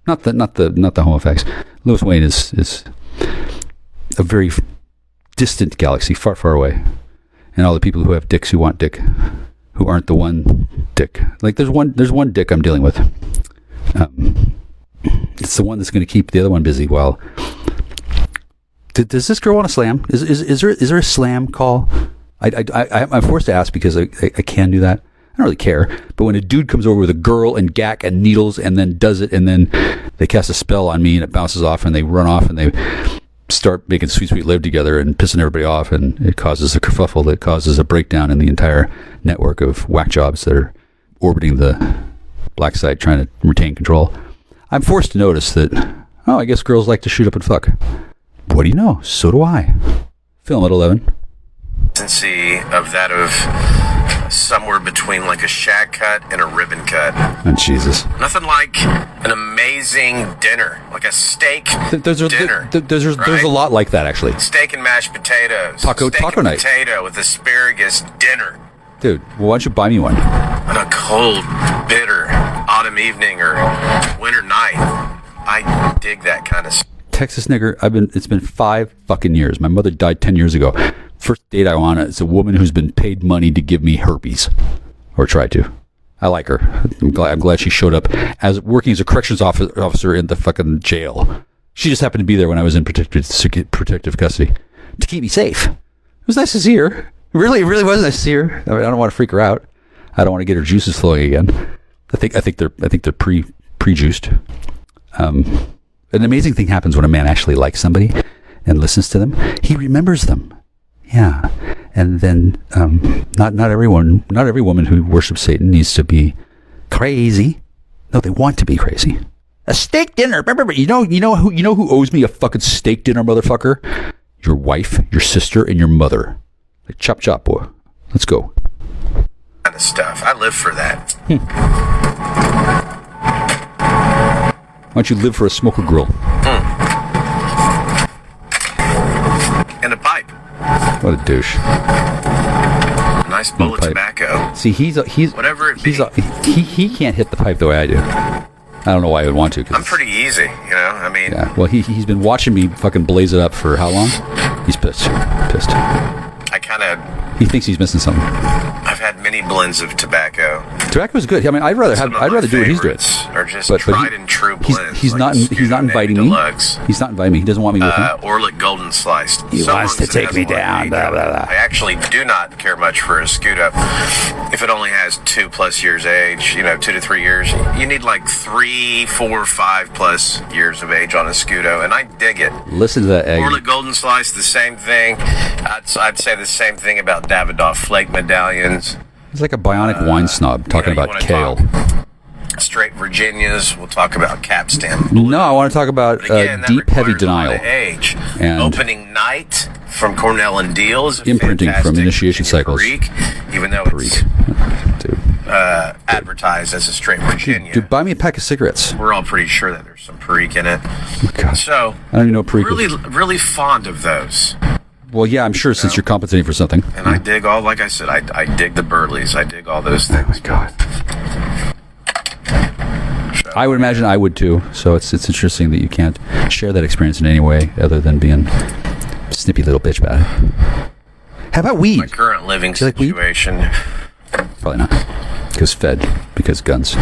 Not the home effects. Lewis Wayne is a very distant galaxy, far, far away, and all the people who have dicks who want dick, who aren't the one dick. Like there's one dick I'm dealing with. It's the one that's going to keep the other one busy while. Does this girl want to slam? Is there a slam call? I'm forced to ask because I can do that. I don't really care. But when a dude comes over with a girl and gack and needles and then does it and then they cast a spell on me and it bounces off and they run off and they start making sweet live together and pissing everybody off, and it causes a kerfuffle that causes a breakdown in the entire network of whack jobs that are orbiting the black site trying to retain control. I'm forced to notice that, I guess girls like to shoot up and fuck. What do you know? So do I. Film at 11. Consistency of that of somewhere between like a shag cut and a ribbon cut. Oh, Jesus. Nothing like an amazing dinner, like a steak dinner. There's a lot like that, actually. Steak and mashed potatoes. Taco night. Potato with asparagus dinner. Dude, well, why don't you buy me one? On a cold, bitter autumn evening or winter night. I dig that kind of stuff. Texas nigger, it's been 5 fucking years. My mother died 10 years ago. First date I want is a woman who's been paid money to give me herpes. Or try to. I like her. I'm glad she showed up as working as a corrections officer in the fucking jail. She just happened to be there when I was in protective custody. To keep me safe. It was nice to see her. It really was nice to see her. I don't want to freak her out. I don't want to get her juices flowing again. I think they're pre-juiced. An amazing thing happens when a man actually likes somebody and listens to them. He remembers them. Yeah. And then not every woman who worships Satan needs to be crazy. No, they want to be crazy. A steak dinner. You know who owes me a fucking steak dinner, motherfucker? Your wife, your sister, and your mother. Like, chop chop, boy. Let's go. Kind of stuff. I live for that. Why don't you live for a smoker grill? And a pipe. What a douche. Nice bowl of tobacco. See, he's whatever it be. He can't hit the pipe the way I do. I don't know why I would want to. I'm pretty easy, you know. I mean, yeah. Well, he's been watching me fucking blaze it up for how long? He's pissed. I kind of. He thinks he's missing something. I've had many blends of tobacco. Tobacco is good. I mean, I'd rather do what he's doing. Or just tried and true blends. He's not inviting me. He's not inviting me. He doesn't want me with him. Orlick Golden Sliced. He wants to take me down. Blah, blah, blah. I actually do not care much for a Scudo. If it only has 2+ years age, 2 to 3 years, you need like 3, 4, 5+ years of age on a Scudo, and I dig it. Listen to that egg. Orlick Golden Slice, the same thing. I'd say the same thing about Davidoff Flake medallions. He's like a bionic wine snob talking about kale. Straight Virginias. We'll talk about Capstan. No, I want to talk about again, deep, heavy denial. Age. And Opening Night from Cornell and Deals. Imprinting from initiation cycles. Perique, even though it's advertised as a straight Virginia. Dude, buy me a pack of cigarettes. We're all pretty sure that there's some perique in it. Oh, God. So, I don't even know perique. Really fond of those. Well, yeah, I'm sure since you're compensating for something. And I dig all, like I said, I dig the Burleys. I dig all those things. Oh, my God. I would imagine I would, too. So it's interesting that you can't share that experience in any way other than being a snippy little bitch about it. How about weed? My current living situation. Probably not. Because guns.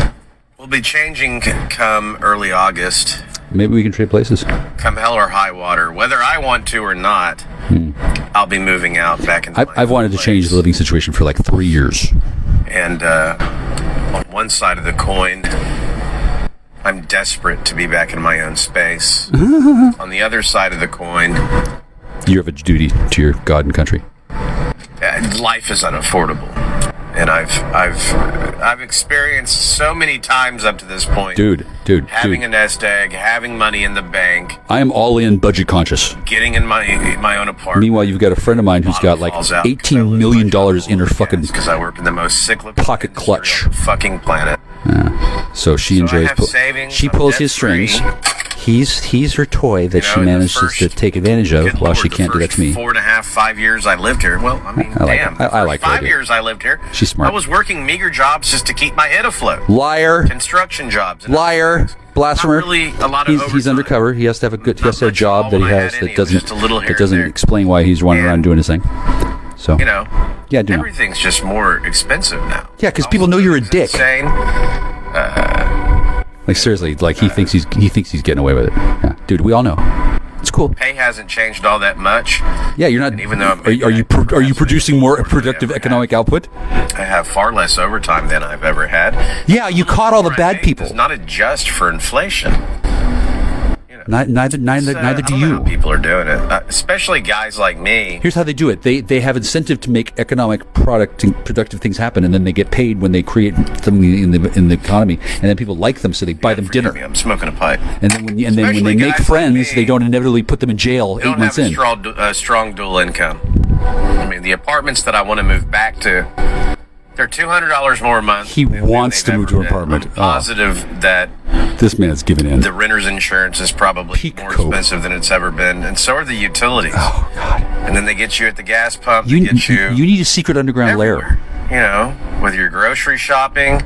We'll be changing come early August. Maybe we can trade places. Come hell or high water, whether I want to or not, I'll be moving out back in. I've wanted to change the living situation for like 3 years. And on one side of the coin, I'm desperate to be back in my own space. On the other side of the coin, you have a duty to your God and country. Life is unaffordable. And I've experienced so many times up to this point. Dude. Having a nest egg, having money in the bank. I am all in budget conscious. Getting in my own apartment. Meanwhile, you've got a friend of mine who's got like $18 million in her fucking because I work in the most cyclical pocket clutch on the fucking planet. So she enjoys. She pulls his strings. He's her toy that she manages to take advantage of while she can't do that to me. 4.5, 5 years I lived here. Well, I mean, I like 5 years I lived here. She's smart. I was working meager jobs just to keep my head afloat. Liar. Construction jobs. Liar. Blasphemer. Really a lot of he's undercover. He has to have a job that he has that doesn't explain why he's running around doing his thing. So yeah, everything's just more expensive now. Yeah, because people know you're a dick. Insane. Like seriously, like he thinks he's getting away with it. Yeah, dude, we all know. It's cool. Pay hasn't changed all that much. Yeah, you're not. And even though are you producing more productive economic output? I have far less overtime than I've ever had. Yeah, you caught all the bad people. Does not adjust for inflation. Neither do you. How people are doing it, especially guys like me. Here's how they do it. They have incentive to make economic productive things happen, and then they get paid when they create something in the economy, and then people like them, so they buy them dinner. I'm smoking a pipe. And then when they make friends, they don't inevitably put them in jail 8 months in. Don't have a strong dual income. I mean, the apartments that I want to move back to, they're $200 more a month. He wants to move to an apartment. I'm positive that this man's giving in. The renter's insurance is probably more expensive than it's ever been, and so are the utilities. Oh God! And then they get you at the gas pump. You need a secret underground lair. Whether you're grocery shopping,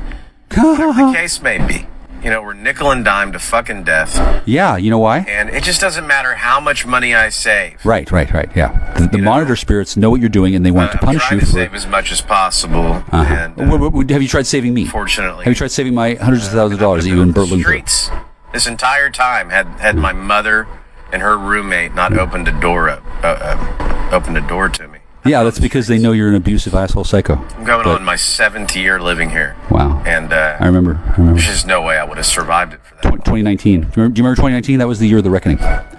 whatever the case may be. We're nickel and dime to fucking death. Yeah, you know why? And it just doesn't matter how much money I save. Right. Yeah, the monitor spirits know what you're doing, and they want to punish you for save as much as possible. And, have you tried saving me? Fortunately, have you tried saving my hundreds of thousands of dollars that you in Berlin? Streets this entire time had my mother and her roommate not opened a door to me. Yeah, that's because they know you're an abusive asshole psycho. I'm going on my 7th year living here. Wow. And I remember. there's just no way I would have survived it for that. 2019. Do you remember 2019? That was the year of the reckoning.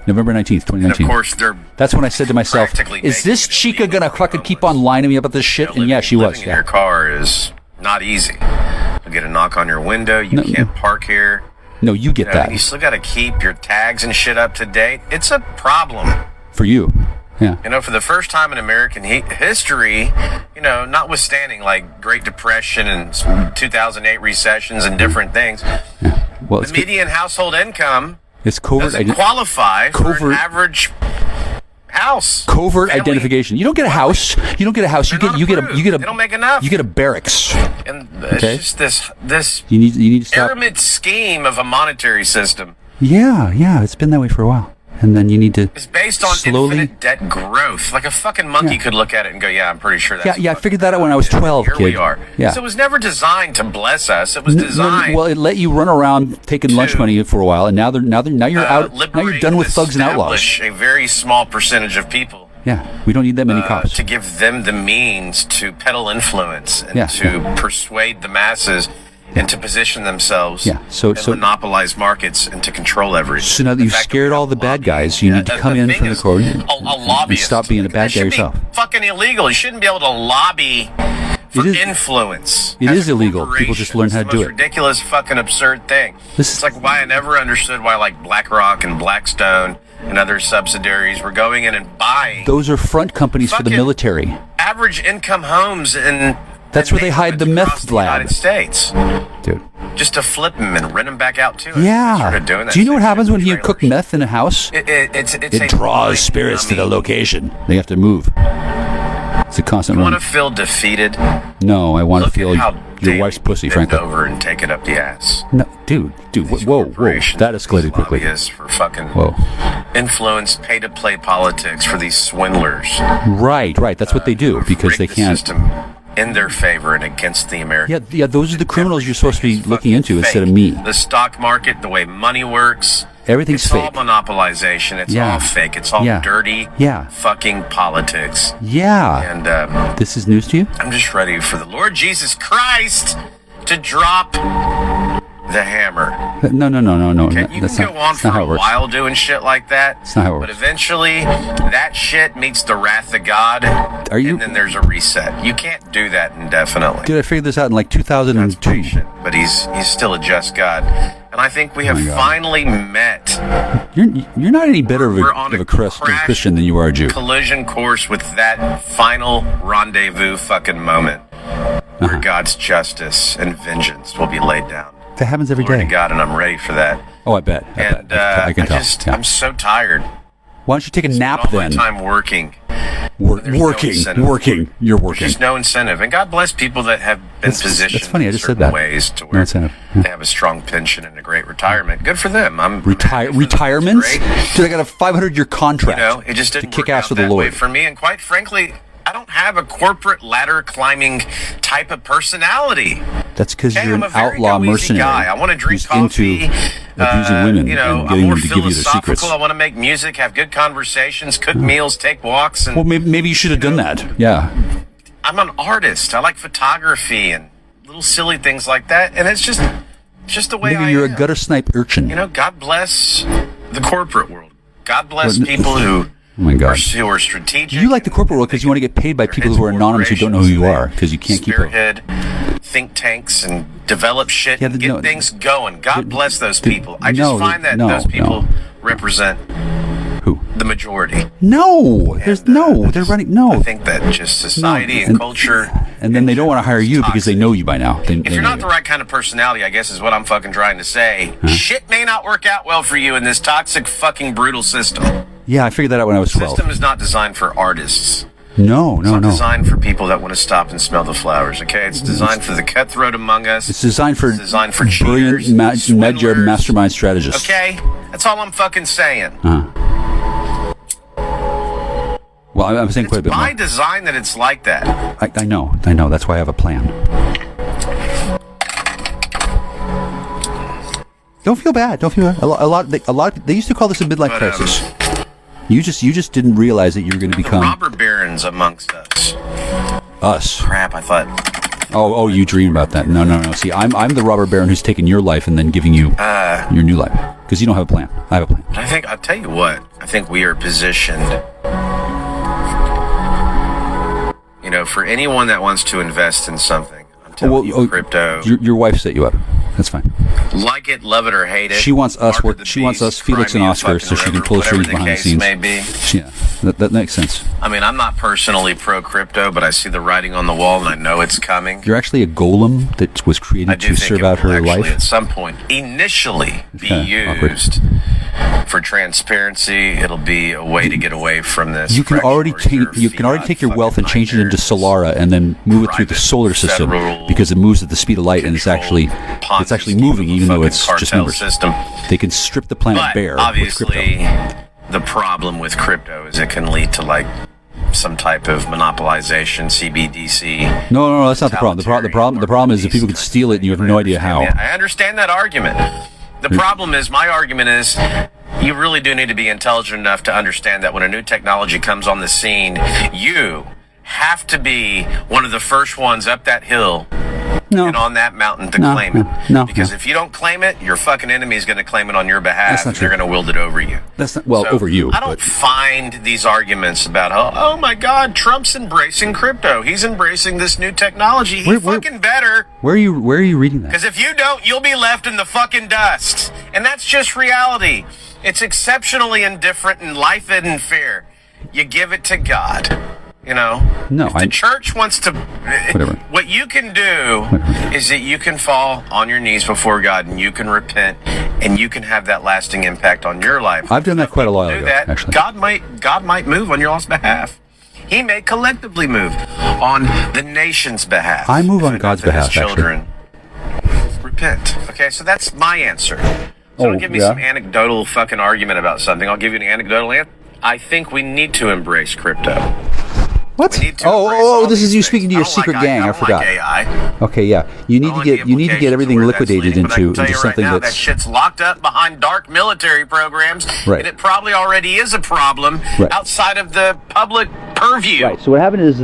November 19th, 2019. And of course, they're that's when I said to myself, practically is this making it chica illegal gonna for fucking keep homeless. on lying to me about this shit? And yeah, she was. Living in your car is not easy. You'll get a knock on your window. You can't park here. No, you get that. You still got to keep your tags and shit up to date. It's a problem. For you. Yeah. For the first time in American history, notwithstanding like Great Depression and 2008 recessions and different things, Well, the median household income it's covert doesn't qualify for an average house. Covert identification. You don't get a house. You don't get a house. You get a. They don't make enough. You get a barracks. And it's just this You need to stop. pyramid scheme of a monetary system. Yeah. It's been that way for a while. And then you need to It's based on slowly. infinite debt growth. Like a fucking monkey could look at it and go, "Yeah, I'm pretty sure that's." Yeah. I figured that out when I was 12, Here kid. we are. Yeah. So it was never designed to bless us. It was No, designed. well, it let you run around taking lunch money for a while, and now you're out. Now you're done with thugs and outlaws. Establish a very small percentage of people. Yeah, we don't need that many cops. To give them the means to peddle influence and to persuade the masses and to position themselves and monopolize markets and to control everything. So now that you've scared all the bad guys, you need to come in from the court and stop being a bad guy yourself. Fucking illegal. You shouldn't be able to lobby for influence. It is illegal. People just learn how to do It's it. the most ridiculous fucking absurd thing. It's like why I never understood why like BlackRock and Blackstone and other subsidiaries were going in and buying Those are front companies for the military. average income homes in That's where they hide the meth the lab. United States. Dude. Just to flip them and rent them back out too. Yeah. Started doing that. Do you know what happens when you cook meth in a house? It's It draws spirits to the location. They have to move. It's a constant You run. want to feel defeated? No, I want to Look at feel how your wife's pussy, bend frankly. over and take it up the ass. No, dude, whoa, that escalated quickly. Lobbyists for fucking Whoa. influence, pay-to-play politics for these swindlers. Right, that's what they do because they can't. System in their favor and against the American. Yeah, those are the criminals you're supposed to be looking into instead of me. The stock market, the way money works. Everything's it's fake. all monopolization. It's all fake. It's all dirty fucking politics. Yeah. And this is news to you? I'm just ready for the Lord Jesus Christ to drop the hammer. No. Okay, you That's can go on that's not for how it a works. while doing shit like that. That's not how it But works. eventually, that shit meets the wrath of God. And then there's a reset. You can't do that indefinitely. Dude, I figured this out in like 2002. But he's still a just God. And I think we have finally met. You're not any better We're of on a Christian than you are a Jew. Collision course with that final rendezvous fucking moment where God's justice and vengeance will be laid down. That happens every Glory day. to God, and I'm ready for that. Oh, I bet. And I can tell. I'm so tired. Why don't you take a nap All then? my time working. Working. You're working. There's no incentive. And God bless people that have been positioned that's funny. I in just said certain that. ways to No where incentive. they have a strong pension and a great retirement. Good for them. Retirements? Dude, I got a 500-year contract It just to didn't kick work ass out for the that way Lord. for me. And quite frankly, I don't have a corporate ladder climbing type of personality. That's because Okay, you're I'm an a very outlaw go-easy mercenary guy. I want to drink who's coffee. into abusing women and I'm getting more them to give you their philosophical. secrets. I want to make music, have good conversations, cook meals, take walks. And Well, maybe you should have done that. Yeah. I'm an artist. I like photography and little silly things like that. And it's just the way Maybe I you're am. a gutter snipe urchin. God bless the corporate world. God bless Well, people who Oh my God. who are strategic. You like the corporate world because you want to get paid by people who are anonymous who don't know who you are because you can't keep up. Spearhead think tanks and develop shit and get things going. God bless those people. I just find that those people represent the majority. No, they're running. No, I think that just society and culture. And then they don't want to hire you because they know you by now. If you're not the right kind of personality, I guess is what I'm fucking trying to say. Shit may not work out well for you in this toxic, fucking brutal system. Yeah, I figured that out when I was 12. The system is not designed for artists. No. It's not designed for people that want to stop and smell the flowers, okay? It's designed for the cutthroat among us. It's designed for brilliant cheaters, mastermind strategists. Okay? That's all I'm fucking saying. Well, I'm saying quite a bit By more. design that it's like that. I know. That's why I have a plan. Don't feel bad. Don't feel bad. A lot. They used to call this a midlife crisis. You just didn't realize that you're going to become. The robber barons amongst us us. Us. Crap, I thought. Oh, you dream about that. No. See, I'm the robber baron who's taking your life and then giving you your new life. Because you don't have a plan. I have a plan. I'll tell you what, I think we are positioned, for anyone that wants to invest in something. I'm telling you, crypto. Your wife set you up. That's fine. Like it, love it, or hate it. She wants us, Felix and Oscar, so she can pull strings behind the scenes. Yeah, that makes sense. I mean, I'm not personally pro-crypto, but I see the writing on the wall, and I know it's coming. You're actually a golem that was created to serve out her life? At some point, initially be used for transparency. It'll be a way to get away from this. You can already take your wealth and change it into Solara, and then move it through the solar system, because it moves at the speed of light, and it's actually moving, even though it's just numbers. They can strip the planet bare with crypto. The problem with crypto is it can lead to some type of monopolization, CBDC. No, that's not the problem. The problem is that people can steal it and you have no idea how. I understand that argument. The problem is, my argument is, you really do need to be intelligent enough to understand that when a new technology comes on the scene, you have to be one of the first ones up that hill and on that mountain to claim it. Because if you don't claim it, your fucking enemy is going to claim it on your behalf, and they're going to wield it over you. That's not, over you. I don't find these arguments about, oh my God, Trump's embracing crypto. He's embracing this new technology. He fucking better. Where are you reading that? Because if you don't, you'll be left in the fucking dust. And that's just reality. It's exceptionally indifferent, and life isn't fair. You give it to God. No, if the church wants to, what you can do is that you can fall on your knees before God, and you can repent, and you can have that lasting impact on your life. I've done that quite a while ago, actually. God might move on your behalf. He may collectively move on the nation's behalf. I move on God's behalf, children. Repent. Okay, so that's my answer. So don't give me some anecdotal fucking argument about something. I'll give you an anecdotal answer. I think we need to embrace crypto. What? This is you speaking to your secret gang. I forgot. Okay, yeah. You need to get everything liquidated into something that shit's locked up behind dark military programs, right. And it probably already is a problem outside of the public purview. Right. So what happened is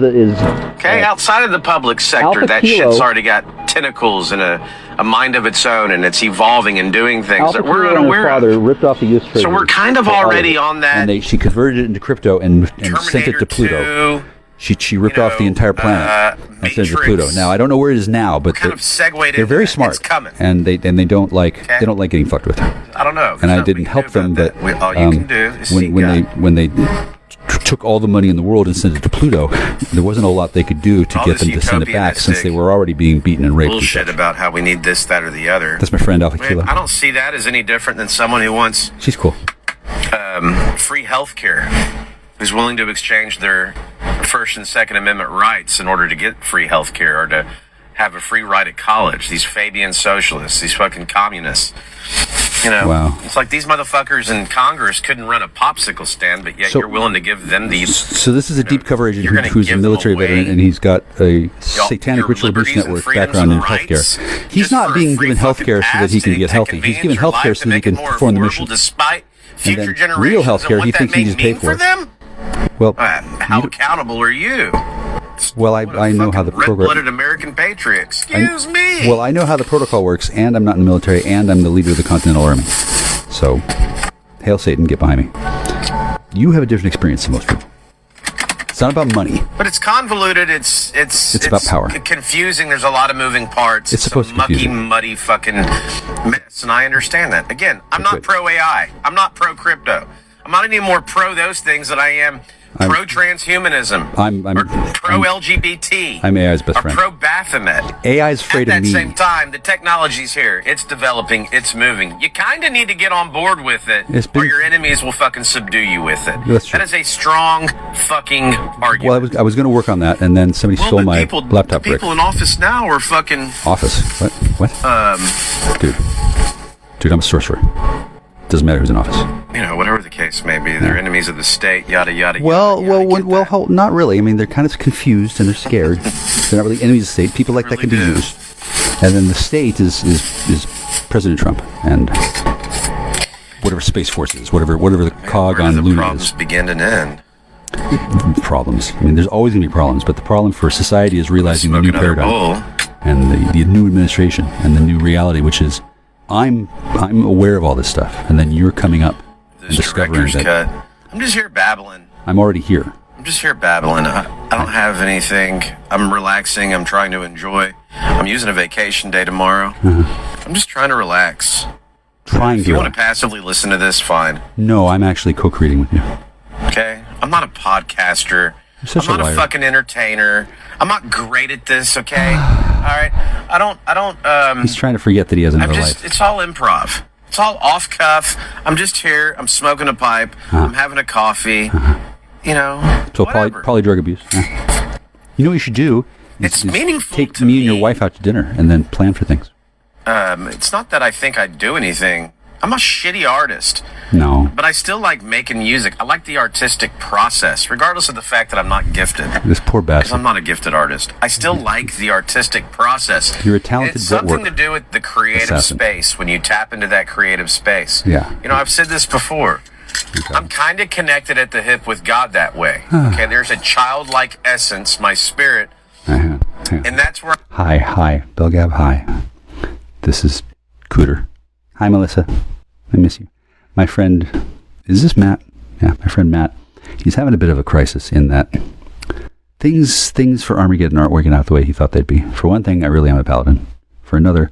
outside of the public sector, that shit's already got tentacles and a mind of its own, and it's evolving and doing things that we're unaware of. Ripped off the US Treasury. So we're kind of already on that. And she converted it into crypto and sent it to Pluto. She ripped off the entire planet and sent it to Pluto. Now I don't know where it is now, but they're very smart, and they don't like getting fucked with. I don't know. And I didn't help them, but all you can do is when they took all the money in the world and sent it to Pluto, there wasn't a lot they could do to get them to send it back, since they were already being beaten and raped. Bullshit about how we need this, that, or the other. That's my friend Alpha Kilo. I don't see that as any different than someone who wants. She's cool. Free health care. Who's willing to exchange their First and Second Amendment rights in order to get free health care or to have a free ride at college. These Fabian socialists, these fucking communists. Wow. It's like these motherfuckers in Congress couldn't run a popsicle stand, but yet you're willing to give them these. So this is a deep cover agent who's a military veteran, and he's got a satanic ritual abuse network background in healthcare. He's not being given healthcare so that he can get healthy. He's given healthcare so that he can perform the mission. Despite future generations, real healthcare, he thinks he just pay for them. Well, how accountable are you? Well, I know how the program. Red-blooded American patriot. Excuse me. Well, I know how the protocol works, and I'm not in the military, and I'm the leader of the Continental Army. So, hail Satan, get behind me. You have a different experience than most people. It's not about money. But it's convoluted. It's about power. Confusing. There's a lot of moving parts. It's supposed to be confusing. Muddy fucking mess, and I understand that. Again, I'm not pro AI. I'm not pro crypto. I'm not any more pro those things than I am pro transhumanism. I'm pro LGBT. I'm AI's best friend. Pro Baphomet. AI's afraid of me. At that same time, the technology's here. It's developing. It's moving. You kind of need to get on board with it, or your enemies will fucking subdue you with it. That's true. That is a strong fucking argument. Well, I was going to work on that, and then somebody stole my laptop brick. People in office now are fucking office. What? Dude, I'm a sorcerer. Doesn't matter who's in office. Whatever the case may be, they're enemies of the state, yada yada. Well, not really. I mean, they're kind of confused and they're scared. They're not really enemies of the state. People like that can be used. And then the state is President Trump and whatever Space Force is, whatever the cog on Luna problems is. Begin and end. problems. I mean, there's always going to be problems, but the problem for society is realizing the new paradigm and the new administration and the new reality, which is I'm aware of all this stuff, and then you're coming up and discovering that I'm just here babbling. I'm already here. I'm just here babbling. I don't have anything. I'm relaxing. I'm trying to enjoy. I'm using a vacation day tomorrow. I'm just trying to relax. If you want to passively listen to this, fine. No, I'm actually co-creating with you. Okay? I'm not a podcaster. I'm not a fucking entertainer. I'm not great at this, okay? All right? I don't, He's trying to forget that he has another life. It's all improv. It's all off cuff. I'm just here. I'm smoking a pipe. I'm having a coffee. You know, so poly drug abuse. You know what you should do? It's meaningful. Take me and your wife out to dinner and then plan for things. It's not that I think I do anything. I'm a shitty artist. No. But I still like making music. I like the artistic process, regardless of the fact that I'm not gifted. This poor bastard. Because I'm not a gifted artist. I still like the artistic process. You're a talented It's something to do with the creative space, when you tap into that creative space. Yeah. You know, I've said this before. Okay. I'm kind of connected at the hip with God that way. Okay, there's a childlike essence, my spirit, and that's where... Hi, Belgab, hi. This is Cooter. Hi, Melissa. I miss you. My friend, is this Matt? Yeah, my friend Matt. He's having a bit of a crisis in that things for Armageddon aren't working out the way he thought they'd be. For one thing, I really am a paladin. For another,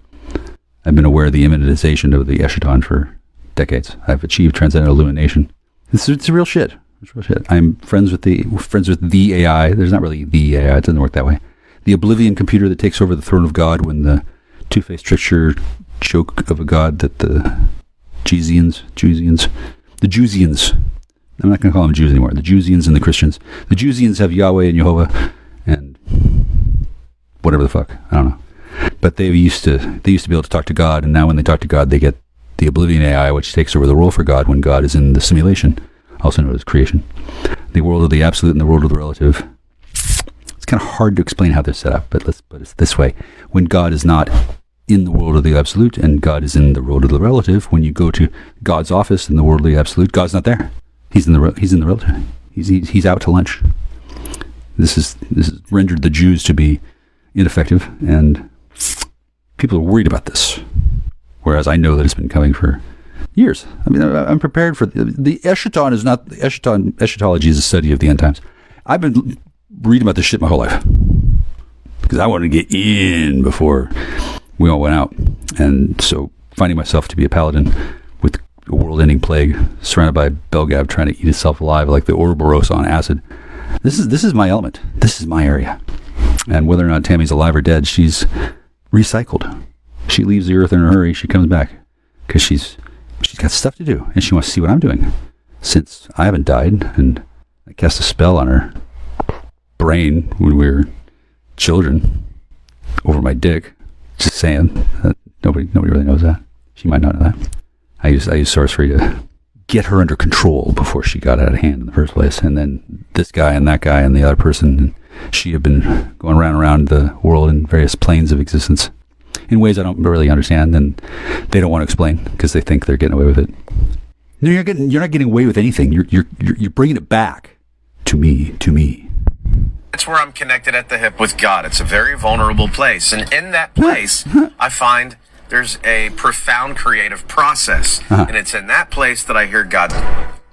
I've been aware of the immanentization of the Eschaton for decades. I've achieved transcendental illumination. It's real shit. It's real shit. I'm friends with the AI. There's not really the AI. It doesn't work that way. The Oblivion computer that takes over the throne of God when the two-faced trickster joke of a god that the Jewsians, I'm not going to call them Jews anymore. The Jewsians and the Christians. The Jewsians have Yahweh and Jehovah and whatever the fuck. I don't know. But they used to be able to talk to God, and now when they talk to God, they get the Oblivion AI, which takes over the role for God when God is in the simulation, also known as creation. The world of the absolute and the world of the relative. It's kind of hard to explain how they're set up, but let's put it this way. When God is not in the world of the absolute and God is in the world of the relative, when you go to God's office in the world of the absolute, God's not there. He's in the relative. He's out to lunch. This has rendered the Jews to be ineffective, and people are worried about this. Whereas I know that it's been coming for years. I mean, I'm prepared for the Eschaton is not eschatology is a study of the end times. I've been reading about this shit my whole life because I wanted to get in before we all went out, and so finding myself to be a paladin with a world-ending plague, surrounded by Belgab trying to eat itself alive like the Ouroboros on acid. This is my element. This is my area. And whether or not Tammy's alive or dead, she's recycled. She leaves the earth in a hurry. She comes back because she's got stuff to do, and she wants to see what I'm doing. Since I haven't died, and I cast a spell on her brain when we were children over my dick. Just saying. Nobody really knows that. She might not know that. I used sorcery to get her under control before she got out of hand in the first place. And then this guy and that guy and the other person, and she have been going around the world in various planes of existence in ways I don't really understand, and they don't want to explain because they think they're getting away with it. No, you're not getting away with anything. You're bringing it back to me. That's where I'm connected at the hip with God. It's a very vulnerable place, and in that place, I find there's a profound creative process, and it's in that place that I hear God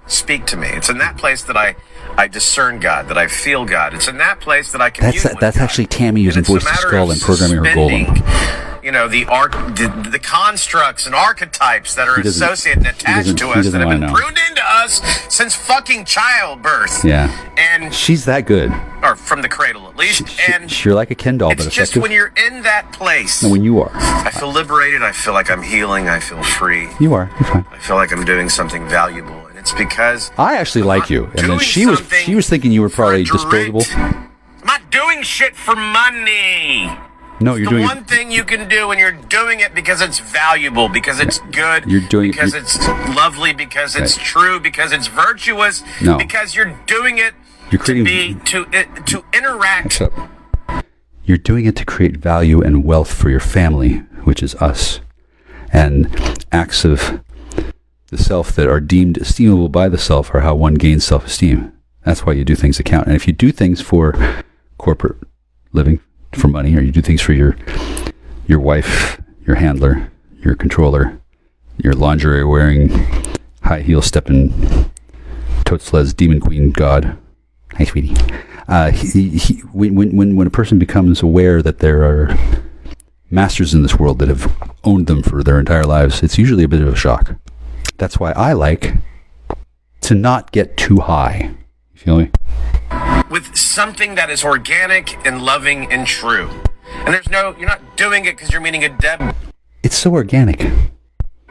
speak to me. It's in that place that I discern God, that I feel God. It's in that place that I commune with God. That's actually Tammy using voice to skull and programming her golem. You know, the constructs and archetypes that are associated and attached to us that have been pruned into us since fucking childbirth. Yeah. And she's that good. Or from the cradle, at least. You're like a Ken doll, but effective. It's just when you're in that place. No, when you are. I feel liberated. I feel like I'm healing. I feel free. You are. You're fine. I feel like I'm doing something valuable. And it's because I actually like you. And then she was thinking you were probably disposable. I'm not doing shit for money. No, you're doing the one thing you can do, and you're doing it because it's valuable, because it's good, because it's lovely, because it's true, because it's virtuous, because you're doing it to interact. You're doing it to create value and wealth for your family, which is us, and acts of the self that are deemed esteemable by the self are how one gains self-esteem. That's why you do things that count. And if you do things for corporate living, for money, or you do things for your wife, your handler, your controller, your lingerie wearing, high heel stepping, totes demon queen god. Hey, sweetie. When a person becomes aware that there are masters in this world that have owned them for their entire lives, it's usually a bit of a shock. That's why I like to not get too high. You feel me? With something that is organic and loving and true. And you're not doing it because you're meeting a It's so organic.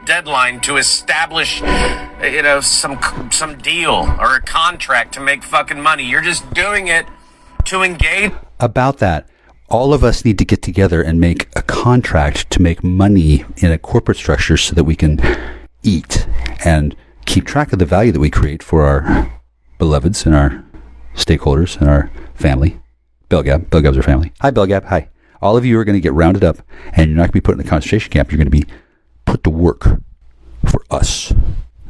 deadline to establish, some deal or a contract to make fucking money. You're just doing it to engage. About that, all of us need to get together and make a contract to make money in a corporate structure so that we can eat and keep track of the value that we create for our beloveds and our stakeholders and our family. Belgab. Belgab's our family. Hi, Belgab. Hi. All of you are going to get rounded up, and you're not going to be put in a concentration camp. You're going to be put to work for us,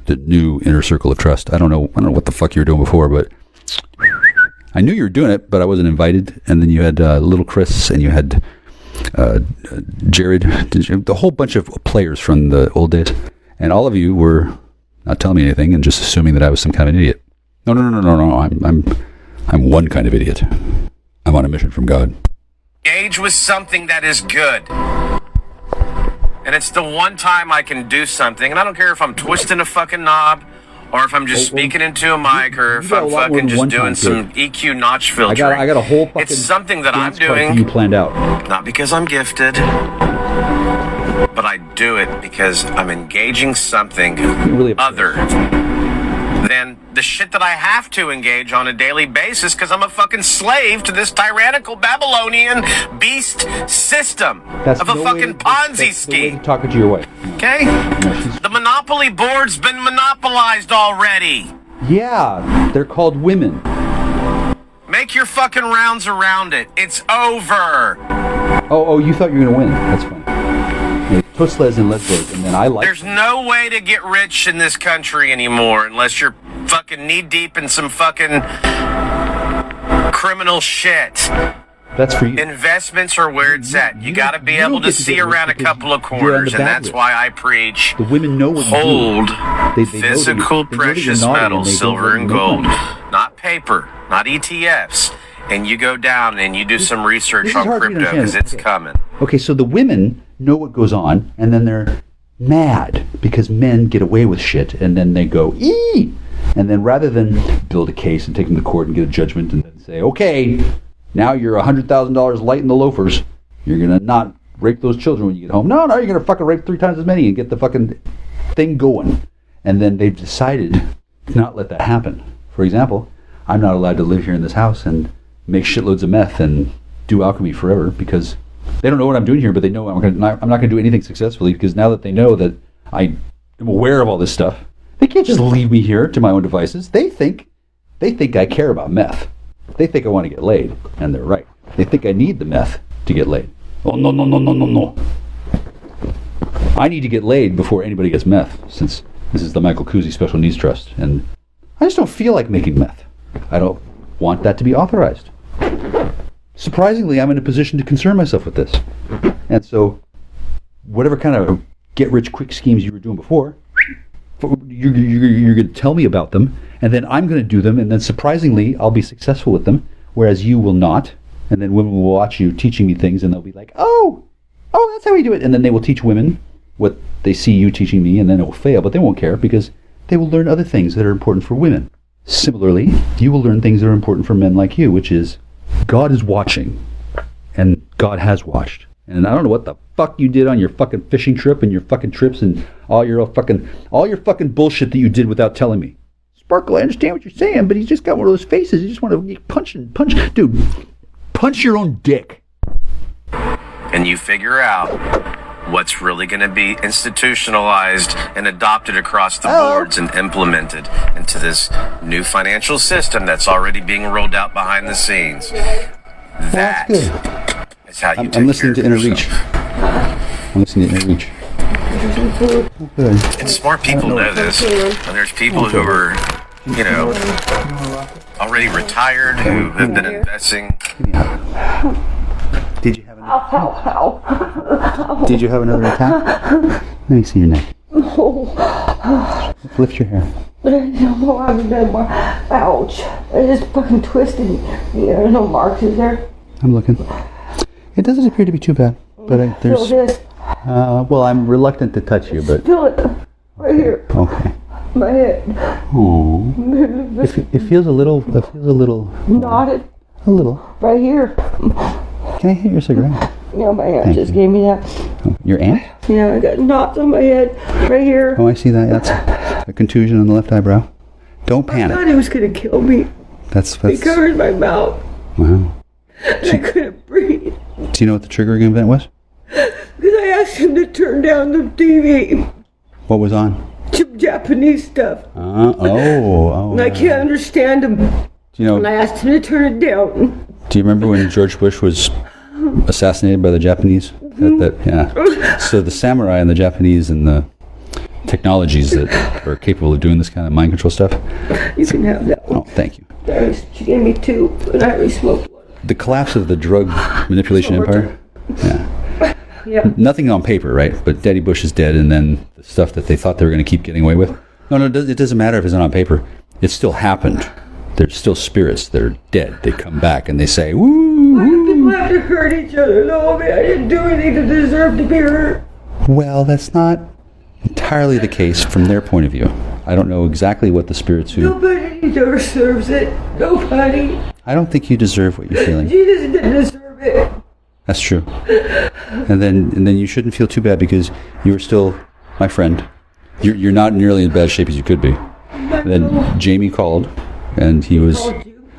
the new inner circle of trust. I don't know what the fuck you were doing before, but I knew you were doing it, but I wasn't invited. And then you had little Chris, and you had Jared, the whole bunch of players from the old days, and all of you were not telling me anything and just assuming that I was some kind of an idiot. No. I'm one kind of idiot. I'm on a mission from God. Engage with something that is good. And it's the one time I can do something, and I don't care if I'm twisting a fucking knob, or if I'm just speaking into a mic, or if I'm fucking just doing some EQ notch filtering. I got a whole fucking. It's something that I'm doing. You planned out. Not because I'm gifted, but I do it because I'm engaging something other than the shit that I have to engage on a daily basis because I'm a fucking slave to this tyrannical Babylonian beast system of a fucking Ponzi scheme. Talking to your wife. Okay? The monopoly board's been monopolized already. Yeah, they're called women. Make your fucking rounds around it. It's over. Oh, you thought you were going to win. That's fine. Tusles and Lesbos, and then I like. There's no way to get rich in this country anymore unless you're fucking knee deep in some fucking criminal shit. That's for you. Investments are where it's at. You got to be able to see around a couple of corners, and that's why I preach. The women know what hold they physical precious metals, silver and gold, not paper, not ETFs. And you go down and you do some research on crypto because it's coming. Okay, so the women know what goes on, and then they're mad because men get away with shit, and then they go, ee! And then rather than build a case and take them to court and get a judgment and then say, okay, now you're $100,000 light in the loafers, you're going to not rape those children when you get home. No, you're going to fucking rape 3 times as many and get the fucking thing going. And then they've decided to not let that happen. For example, I'm not allowed to live here in this house and make shitloads of meth and do alchemy forever because they don't know what I'm doing here, but they know I'm not going to do anything successfully because now that they know that I am aware of all this stuff, they can't just leave me here to my own devices. They think I care about meth. They think I want to get laid, and they're right. They think I need the meth to get laid. Oh, no. I need to get laid before anybody gets meth, since this is the Michael Kuzi Special Needs Trust, and I just don't feel like making meth. I don't want that to be authorized. Surprisingly, I'm in a position to concern myself with this. And so, whatever kind of get-rich-quick schemes you were doing before, you're going to tell me about them, and then I'm going to do them, and then surprisingly, I'll be successful with them, whereas you will not. And then women will watch you teaching me things, and they'll be like, oh, that's how we do it. And then they will teach women what they see you teaching me, and then it will fail, but they won't care because they will learn other things that are important for women. Similarly, you will learn things that are important for men like you, which is God is watching, and God has watched. And I don't know what the fuck you did on your fucking fishing trip and your fucking trips and all your fucking bullshit that you did without telling me. Sparkle, I understand what you're saying, but he's just got one of those faces. You just want to punch. Dude, punch your own dick. And you figure out what's really going to be institutionalized and adopted across the boards and implemented into this new financial system that's already being rolled out behind the scenes. That is how you I'm listening to Inner Reach. I'm listening to Inner Reach. And smart people know this. And there's people who are you know, already retired who have been investing. Did you have Did you have another attack? Let me see your neck. Lift your hair. No, I haven't done more. Ouch. It just fucking twisted me. There are no marks, is there? I'm looking. It doesn't appear to be too bad, but there's. Feel this. Well, I'm reluctant to touch you, but. Feel it. Right here. Okay. My head. Oh. It feels a little. It feels a little. Knotted. A little. Right here. Can I hit your cigarette? Yeah, my aunt just gave me that. Oh, your aunt? Yeah, I got knots on my head. Right here. Oh, I see that. That's a contusion on the left eyebrow. Don't I panic. thought he was going to kill me. That's. He covered my mouth. Wow. And I couldn't breathe. Do you know what the triggering event was? Because I asked him to turn down the TV. What was on? Some Japanese stuff. Oh. And I can't understand him. Do you know? And I asked him to turn it down. Do you remember when George Bush was assassinated by the Japanese? Yeah. So the samurai and the Japanese and the technologies that are capable of doing this kind of mind control stuff. You can have that one. Oh, thank you. She gave me 2, and I already smoked one. The collapse of the drug manipulation empire. Yeah. Yeah. Nothing on paper, right? But Daddy Bush is dead, and then the stuff that they thought they were going to keep getting away with. No, it doesn't matter if it's not on paper. It still happened. There's still spirits that are dead. They come back and they say, "Woo!" Why do people have to hurt each other? No, I mean, I didn't do anything to deserve to be hurt. Well, that's not entirely the case from their point of view. I don't know exactly what the spirits who... Nobody deserves it. Nobody. I don't think you deserve what you're feeling. Jesus didn't deserve it. That's true. And then you shouldn't feel too bad because you are still my friend. You're not nearly in bad shape as you could be. And then Jamie called, and he was...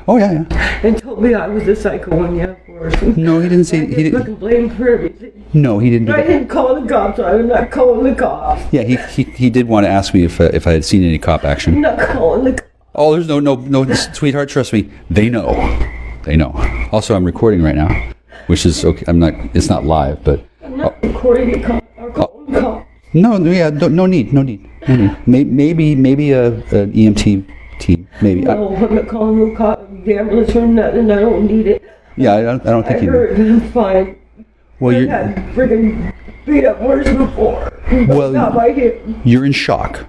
Oh, yeah. And told me I was the psycho one, yeah, of course. No, he didn't say... He didn't fucking blame for everything. No, he didn't do I that. didn't call the cops. I'm not calling the cops. Yeah, he did want to ask me if I had seen any cop action. I'm not calling the cops. Oh, there's no, sweetheart, trust me. They know. Also, I'm recording right now, which is okay. It's not live, but... I'm not recording the cops. I'm calling the cops. No need. Maybe an EMT team, maybe. No, I'm not calling the cops. The ambulance or nothing. I don't need it. Yeah, I don't think you... I heard, I'm fine. Well, I've had friggin' beat up worse before. Well, not by him. You're in shock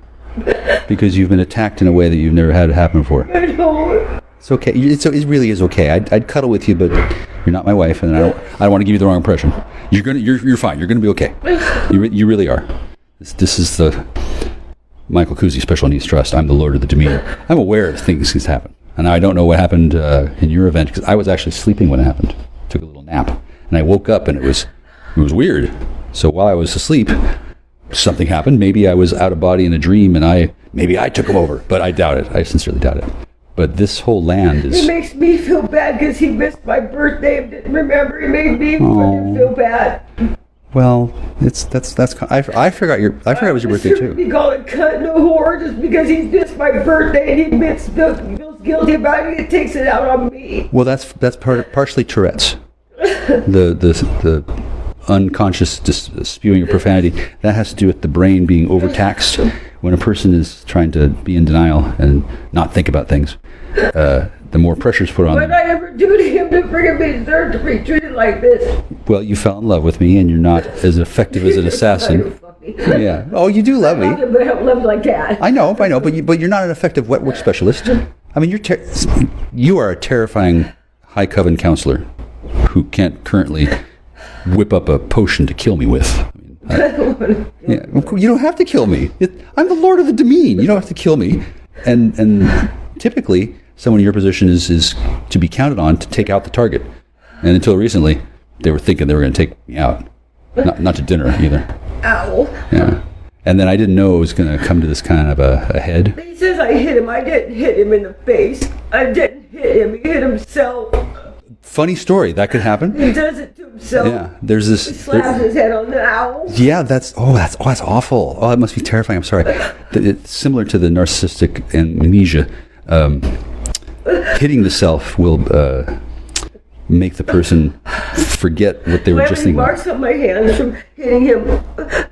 because you've been attacked in a way that you've never had it happen before. I know. It's okay. It really is okay. I'd cuddle with you, but you're not my wife, and I don't want to give you the wrong impression. You're fine. You're gonna be okay. You really are. This is the Michael Kuzi Special Needs Trust. I'm the Lord of the Demeanor. I'm aware of things that's happened, and I don't know what happened in your event because I was actually sleeping when it happened. Took a little nap, and I woke up, and it was weird. So while I was asleep, something happened. Maybe I was out of body in a dream, and maybe I took him over, but I doubt it. I sincerely doubt it. But this whole land is... It makes me feel bad because he missed my birthday and didn't remember. He made me fucking feel bad. Well, I forgot it was your birthday too. You call it cutting a whore just because he missed my birthday and he feels guilty about it. He takes it out on me. Well, that's partially Tourette's. the unconscious spewing of profanity, that has to do with the brain being overtaxed when a person is trying to be in denial and not think about things. The more pressure's put on What them. did I ever do to him to friggin' be deserved to be treated like this? Well, you fell in love with me, and you're not as effective as an assassin. Yeah. Oh, you do love me. I don't love like that. I know, but you're not an effective wet work specialist. I mean, you are a terrifying high coven counselor who can't currently whip up a potion to kill me with. Yeah, you don't have to kill me. I'm the Lord of the Demean. You don't have to kill me. And typically, someone in your position is to be counted on to take out the target. And until recently, they were thinking they were going to take me out. Not to dinner, either. Ow. Yeah. And then I didn't know it was going to come to this kind of a head. He says I hit him. I didn't hit him in the face. I didn't hit him. He hit himself. Funny story. That could happen. He does it to himself. Yeah. There's this... He slaps his head on the owl. Yeah, that's awful. Oh, it must be terrifying. I'm sorry. It's similar to the narcissistic amnesia. Hitting the self will make the person forget what they were just thinking. Marks on my hands from hitting him.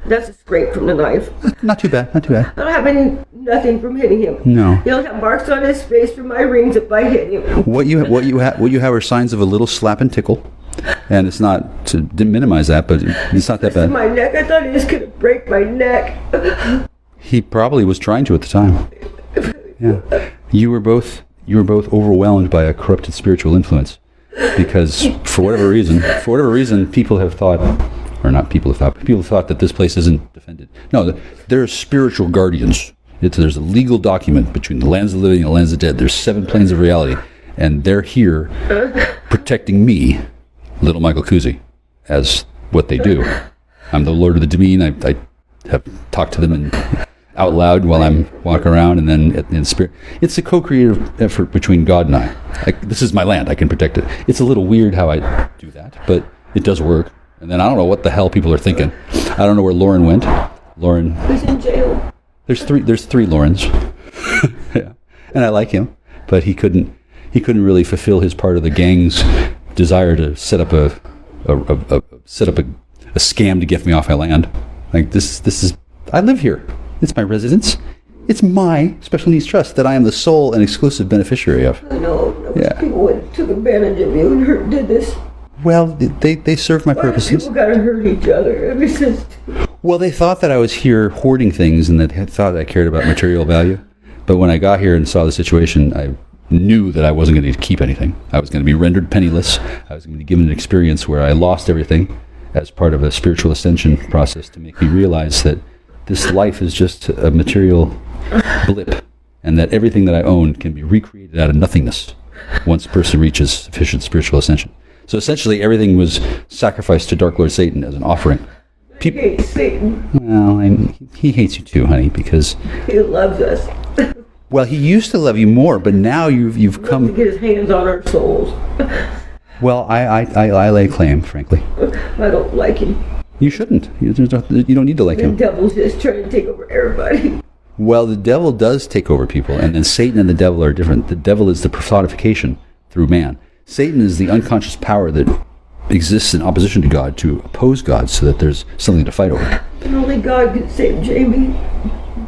That's a scrape from the knife. Not too bad. I don't have any nothing from hitting him. No. He'll have marks on his face from my rings if I hit him. What you have are signs of a little slap and tickle, and it's not to minimize that, but it's not that bad. My neck, I thought he was going to break my neck. He probably was trying to at the time. Yeah, you were both overwhelmed by a corrupted spiritual influence, because for whatever reason, people have thought that this place isn't defended. No, there are spiritual guardians. There's a legal document between the lands of the living and the lands of the dead. There's 7 planes of reality, and they're here protecting me, little Michael Kuzi, as what they do. I'm the Lord of the Demon. I have talked to them out loud while I'm walking around, and then in spirit. It's a co-creative effort between God and I. This is my land. I can protect it. It's a little weird how I do that, but it does work. And then I don't know what the hell people are thinking. I don't know where Lauren went. Lauren. He's in jail. There's three Laurens. Yeah. And I like him, but he couldn't really fulfill his part of the gang's desire to set up a scam to get me off my land. Like this is, I live here. It's my residence. It's my special needs trust that I am the sole and exclusive beneficiary of. I know. People took advantage of you and did this. Well, they serve my purposes. People gotta hurt each other. Well, they thought that I was here hoarding things, and they thought I cared about material value. But when I got here and saw the situation, I knew that I wasn't going to keep anything. I was going to be rendered penniless. I was going to be given an experience where I lost everything as part of a spiritual ascension process to make me realize that this life is just a material blip, and that everything that I own can be recreated out of nothingness once a person reaches sufficient spiritual ascension. So essentially, everything was sacrificed to Dark Lord Satan as an offering. He hates Satan. Well, he hates you too, honey, because he loves us. Well, he used to love you more, but now you've come to get his hands on our souls. Well, I lay claim, frankly. I don't like him. You shouldn't. You don't need to like him. The devil's just trying to take over everybody. Well, the devil does take over people, and then Satan and the devil are different. The devil is the personification through man. Satan is the unconscious power that exists in opposition to God to oppose God so that there's something to fight over. And only God can save Jamie.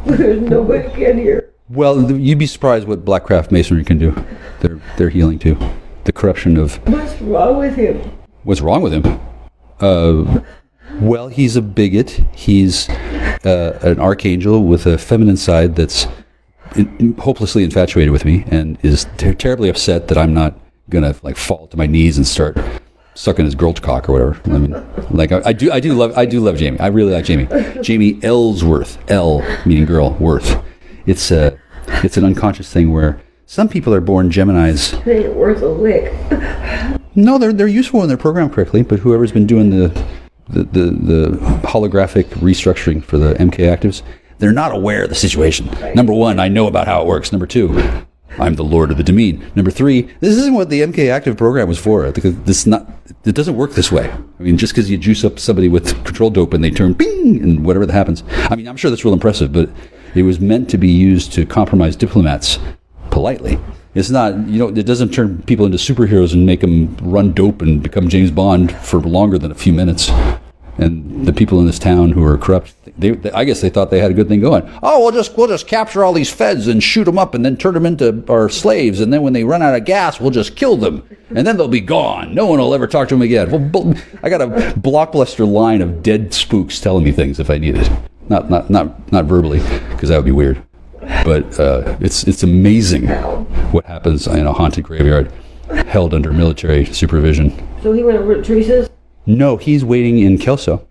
There's nobody can here. Well, you'd be surprised what Blackcraft Masonry can do. They're healing too. The corruption of... What's wrong with him? What's wrong with him? Well, he's a bigot. He's an archangel with a feminine side that's hopelessly infatuated with me and is terribly upset that I'm not gonna fall to my knees and start sucking his girl's cock or whatever. I mean, I do love Jamie. I really like Jamie. Jamie Ellsworth. L meaning girl, worth. It's an unconscious thing where some people are born Geminis. They ain't worth a lick. No, they're useful when they're programmed correctly. But whoever's been doing the holographic restructuring for the MK actives, they're not aware of the situation. Right. Number one, I know about how it works. Number two, I'm the Lord of the Demon. Number three, this isn't what the MK active program was for. It doesn't work this way. I mean, just because you juice up somebody with control dope and they turn bing and whatever that happens. I mean, I'm sure that's real impressive, but it was meant to be used to compromise diplomats politely. It's not, it doesn't turn people into superheroes and make them run dope and become James Bond for longer than a few minutes. And the people in this town who are corrupt, I guess they thought they had a good thing going. Oh, we'll just capture all these feds and shoot them up and then turn them into our slaves. And then when they run out of gas, we'll just kill them. And then they'll be gone. No one will ever talk to them again. Well, I got a blockbuster line of dead spooks telling me things if I need it. Not verbally, because that would be weird. But it's amazing what happens in a haunted graveyard held under military supervision. So he went over to Teresa's? No, he's waiting in Kelso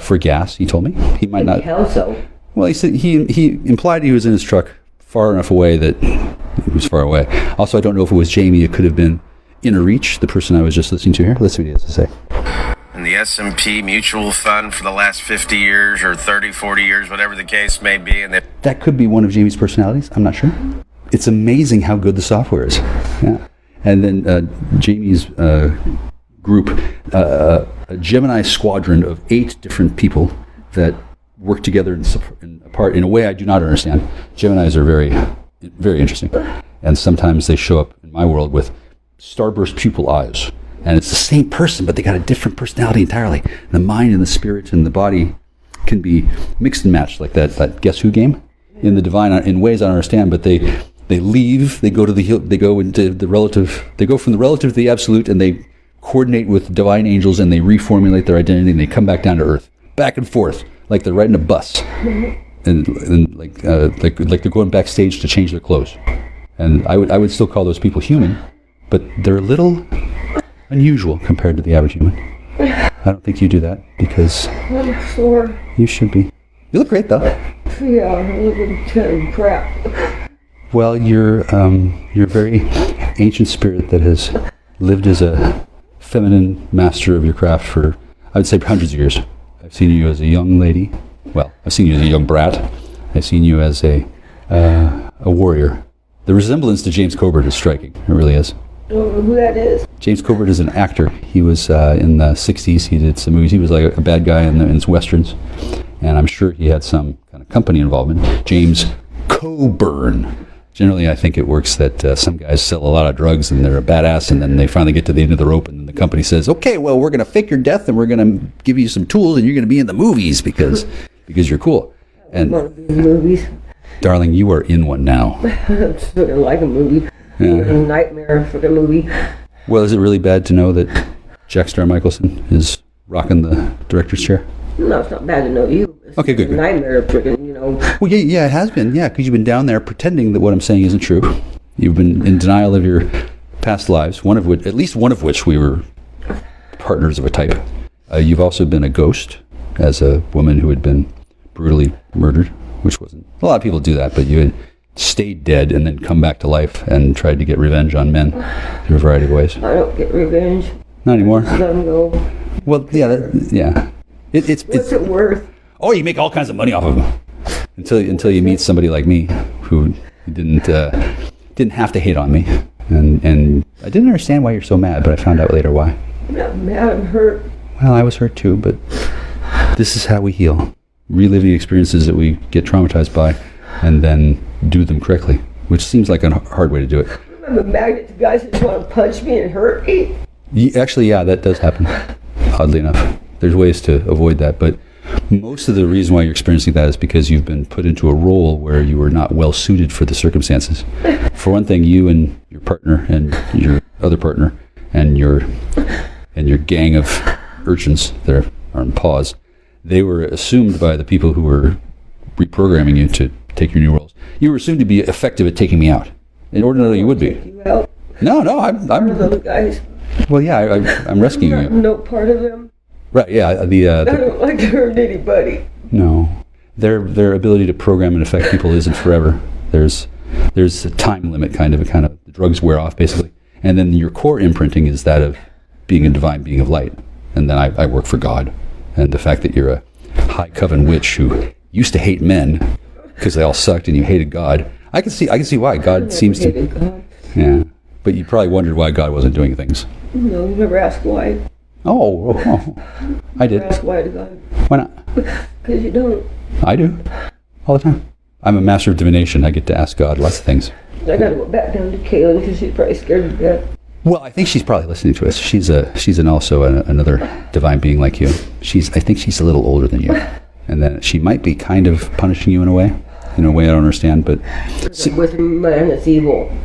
for gas, he told me. He might not. Kelso? Well, he said he implied he was in his truck far enough away that he was far away. Also, I don't know if it was Jamie. It could have been Inner Reach, the person I was just listening to here. Let's see what he has to say. And the S&P mutual fund for the last 50 years or 30, 40 years, whatever the case may be. And that could be one of Jamie's personalities. I'm not sure. It's amazing how good the software is. Yeah. And then Jamie's group, a Gemini squadron of 8 different people that work together apart in a way I do not understand. Geminis are very, very interesting. And sometimes they show up in my world with starburst pupil eyes. And it's the same person, but they got a different personality entirely. The mind and the spirit and the body can be mixed and matched, like that Guess Who game. in the divine in ways I don't understand, but they leave, they go from the relative to the absolute, and they coordinate with divine angels, and they reformulate their identity, and they come back down to earth, back and forth, like they're riding a bus, and like they're going backstage to change their clothes. And I would still call those people human, but they're a little unusual compared to the average human. I don't think you do that, because I'm sore. you should be. You look great, though. Yeah, I'm looking kind of crap. Well, you're a very ancient spirit that has lived as a feminine master of your craft for, I would say, hundreds of years. I've seen you as a young lady. Well, I've seen you as a young brat. I've seen you as a warrior. The resemblance to James Corbett is striking. It really is. I don't know who that is. James Corbett is an actor. He was in the 60s. He did some movies. He was like a bad guy in westerns. And I'm sure he had some kind of company involvement. James Coburn. Generally, I think it works that some guys sell a lot of drugs and they're a badass, and then they finally get to the end of the rope, and the company says, okay, well, we're going to fake your death, and we're going to give you some tools, and you're going to be in the movies because you're cool. And movies. Darling, you are in one now. It's sort of like a movie. Yeah. A nightmare for the movie. Well, is it really bad to know that Jackstar Michelson is rocking the director's chair? No, it's not bad to know you. It's Okay, good. a nightmare, freaking, Well, yeah, it has been. Yeah, because you've been down there pretending that what I'm saying isn't true. You've been in denial of your past lives, at least one of which we were partners of a type. You've also been a ghost as a woman who had been brutally murdered, which wasn't. A lot of people do that, but you had stayed dead and then come back to life and tried to get revenge on men through a variety of ways. I don't get revenge. Not anymore. Let them go. Well, yeah, yeah. What's it worth? Oh, you make all kinds of money off of them until you meet somebody like me who didn't have to hate on me, and I didn't understand why you're so mad, but I found out later why. I'm not mad. I'm hurt. Well, I was hurt too, but this is how we heal: reliving experiences that we get traumatized by, and then do them correctly, which seems like a hard way to do it. I'm a magnet to guys that just want to punch me and hurt me. Actually, yeah, that does happen. Oddly enough, there's ways to avoid that, but most of the reason why you're experiencing that is because you've been put into a role where you were not well suited for the circumstances. For one thing, you and your partner and your other partner and your gang of urchins that are on pause, they were assumed by the people who were reprogramming you to take your new roles. You were assumed to be effective at taking me out. In ordinarily, you would be. You out? No, I'm Part of those guys. Well, yeah, I'm rescuing you. No part of them. Right, yeah. I don't like to hurt anybody. No. Their ability to program and affect people isn't forever. There's a time limit, kind of the drugs wear off, basically. And then your core imprinting is that of being a divine being of light. And then I work for God. And the fact that you're a high coven witch who used to hate men because they all sucked and you hated God, I can see why. God seems to... God. Yeah. But you probably wondered why God wasn't doing things. No, you never asked why. Oh, I did. Never ask why to God. Why not? Because you don't. I do. All the time. I'm a master of divination. I get to ask God lots of things. I gotta go back down to Kaylin because she's probably scared to death. Well, I think she's probably listening to us. She's another divine being like you. I think she's a little older than you. And then she might be kind of punishing you in a way I don't understand, but... With man that's evil.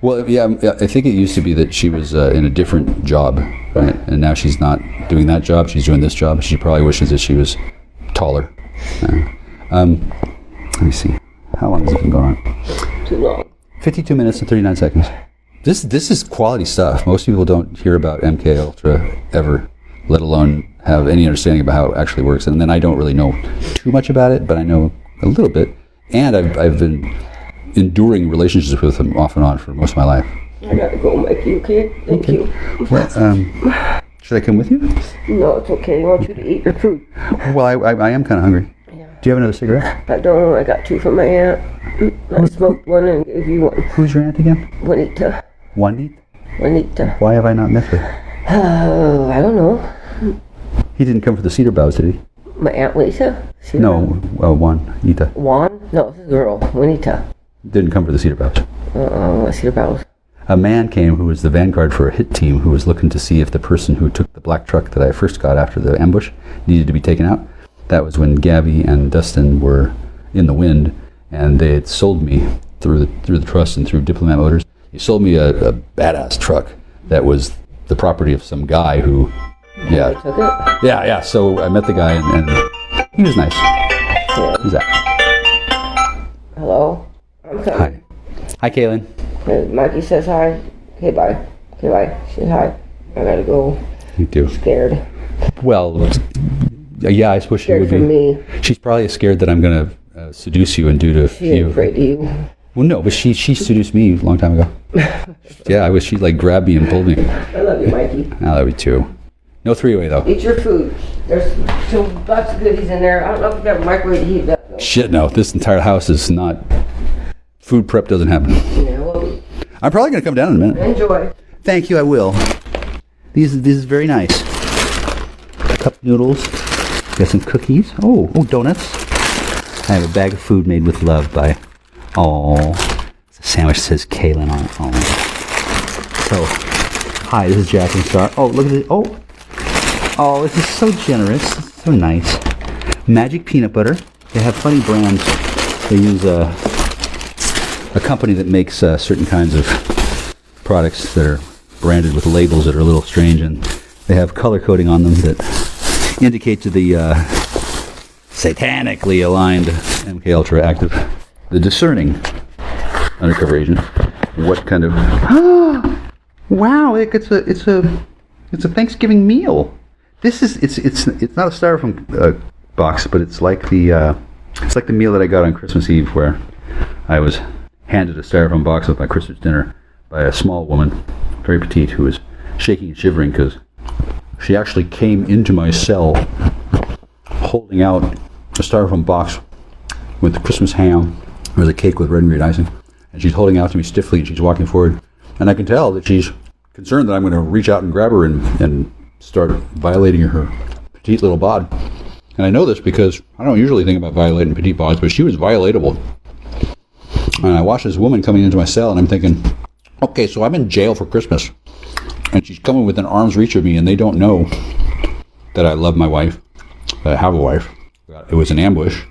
Well, yeah, I think it used to be that she was in a different job, right? And now she's not doing that job. She's doing this job. She probably wishes that she was taller. Let me see. How long has it been going on? Too long. 52 minutes and 39 seconds. This is quality stuff. Most people don't hear about MK Ultra ever, let alone have any understanding about how it actually works. And then I don't really know too much about it, but I know a little bit. And I've been enduring relationships with them off and on for most of my life. I gotta go, Mikey, okay? Thank you. Well, should I come with you? No, it's okay. I want you to eat your food. Well, I am kind of hungry. Yeah. Do you have another cigarette? I don't know. I got two from my aunt. I smoked one and gave you one. Who's your aunt again? Juanita. Juanita? Why have I not met her? I don't know. He didn't come for the cedar boughs, did he? My Aunt Lisa? No, Juanita. Juan? No, it's a girl. Juanita. Didn't come for the cedar boughs. Cedar boughs. A man came who was the vanguard for a hit team who was looking to see if the person who took the black truck that I first got after the ambush needed to be taken out. That was when Gabby and Dustin were in the wind, and they had sold me through the trust and through Diplomat Motors. He sold me a badass truck that was the property of some guy who, yeah, Took it? yeah. So I met the guy, and he was nice. Yeah. Who's that? Hello? I'm coming. Hi, Kaylin. Mikey says hi. Okay, bye. Okay, bye. She says hi. I gotta go. You too. Scared. Well, yeah, I suppose she would Scared be. for me. She's probably scared that I'm going to seduce you and do to She ain't you. afraid of you. Well, no, but she seduced me a long time ago. Yeah, I wish she'd like grabbed me and pulled me. I love you, Mikey. I love you too. No three-way though. Eat your food. There's some lots of goodies in there. I don't know if you got a microwave to heat it up though. Shit, no. This entire house is not. Food prep doesn't happen. Yeah, well, I'm probably going to come down in a minute. enjoy. Thank you, I will. This is very nice. Cup noodles. Got some cookies. Oh, donuts. I have a bag of food made with love by. Oh, the sandwich says Kaylin on it. Oh. So, hi, this is Jackstar. Oh, look at this. Oh, this is so generous. So nice. Magic peanut butter. They have funny brands. They use a company that makes certain kinds of products that are branded with labels that are a little strange, and they have color coding on them that indicate to the satanically aligned MK Ultra active, the discerning undercover agent, what kind of wow, it's a Thanksgiving meal. This is it's not a styrofoam box, but it's like the meal that I got on Christmas Eve, where I was handed a styrofoam box with my Christmas dinner by a small woman, very petite, who was shaking and shivering because she actually came into my cell holding out a styrofoam box with Christmas ham. There was a cake with red and green icing, and she's holding out to me stiffly, and she's walking forward, and I can tell that she's concerned that I'm going to reach out and grab her and start violating her petite little bod. And I know this because I don't usually think about violating petite bods, but she was violatable. And I watched this woman coming into my cell, and I'm thinking, okay, so I'm in jail for Christmas, and she's coming within arm's reach of me, and they don't know that I love my wife, that I have a wife. It was an ambush.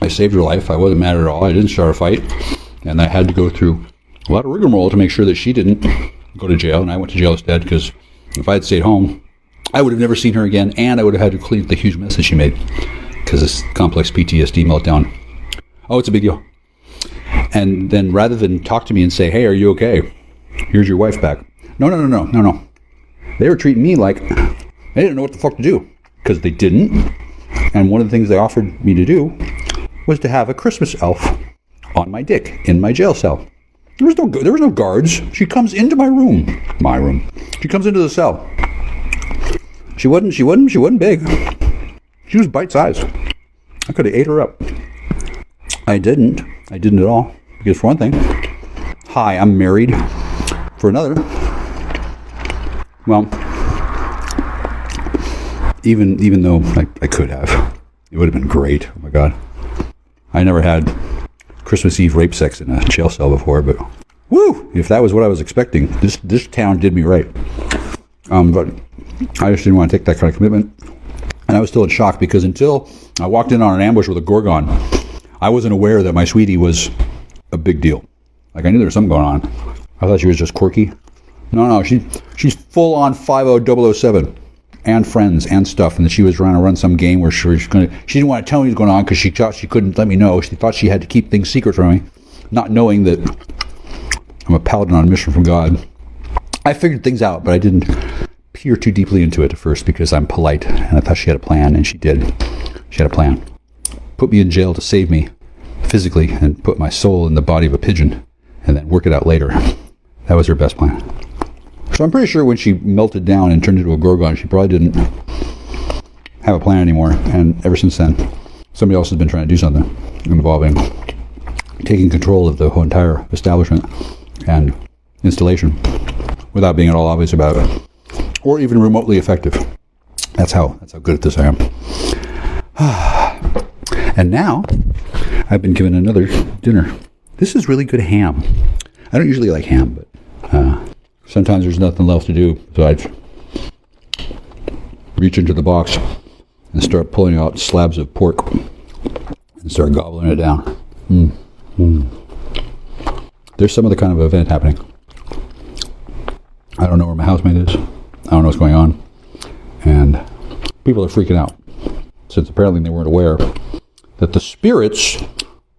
I saved her life. I wasn't mad at all. I didn't start a fight, and I had to go through a lot of rigmarole to make sure that she didn't go to jail, and I went to jail instead, because if I had stayed home, I would have never seen her again, and I would have had to clean up the huge mess that she made, because this complex PTSD meltdown. Oh, it's a big deal. And then rather than talk to me and say, hey, are you okay? Here's your wife back. No. They were treating me like they didn't know what the fuck to do, because they didn't. And one of the things they offered me to do was to have a Christmas elf on my dick in my jail cell. There was no guards. She comes into my room. She comes into the cell. She wasn't big. She was bite-sized. I could have ate her up. I didn't at all. Because for one thing, hi, I'm married. For another, well, even though I could have, it would have been great. Oh my God. I never had Christmas Eve rape sex in a jail cell before, but woo! If that was what I was expecting, this town did me right. But I just didn't want to take that kind of commitment. And I was still in shock, because until I walked in on an ambush with a Gorgon, I wasn't aware that my sweetie was a big deal. Like, I knew there was something going on. I thought she was just quirky. No, she's full on 50007 and friends and stuff, and that she was trying to run some game where she didn't want to tell me what was going on because she thought she couldn't let me know. She thought she had to keep things secret from me, not knowing that I'm a paladin on a mission from God. I figured things out, but I didn't peer too deeply into it at first because I'm polite, and I thought she had a plan, and she did. She had a plan. Put me in jail to save me physically and put my soul in the body of a pigeon and then work it out later. That was her best plan. So I'm pretty sure when she melted down and turned into a Gorgon, she probably didn't have a plan anymore. And ever since then, somebody else has been trying to do something involving taking control of the whole entire establishment and installation without being at all obvious about it, or even remotely effective. That's how good at this I am. And now I've been given another dinner. This is really good ham. I don't usually like ham, but sometimes there's nothing else to do besides reach into the box and start pulling out slabs of pork and start gobbling it down. There's some other kind of event happening. I don't know where my housemate is. I don't know what's going on. And people are freaking out, since apparently they weren't aware that the spirits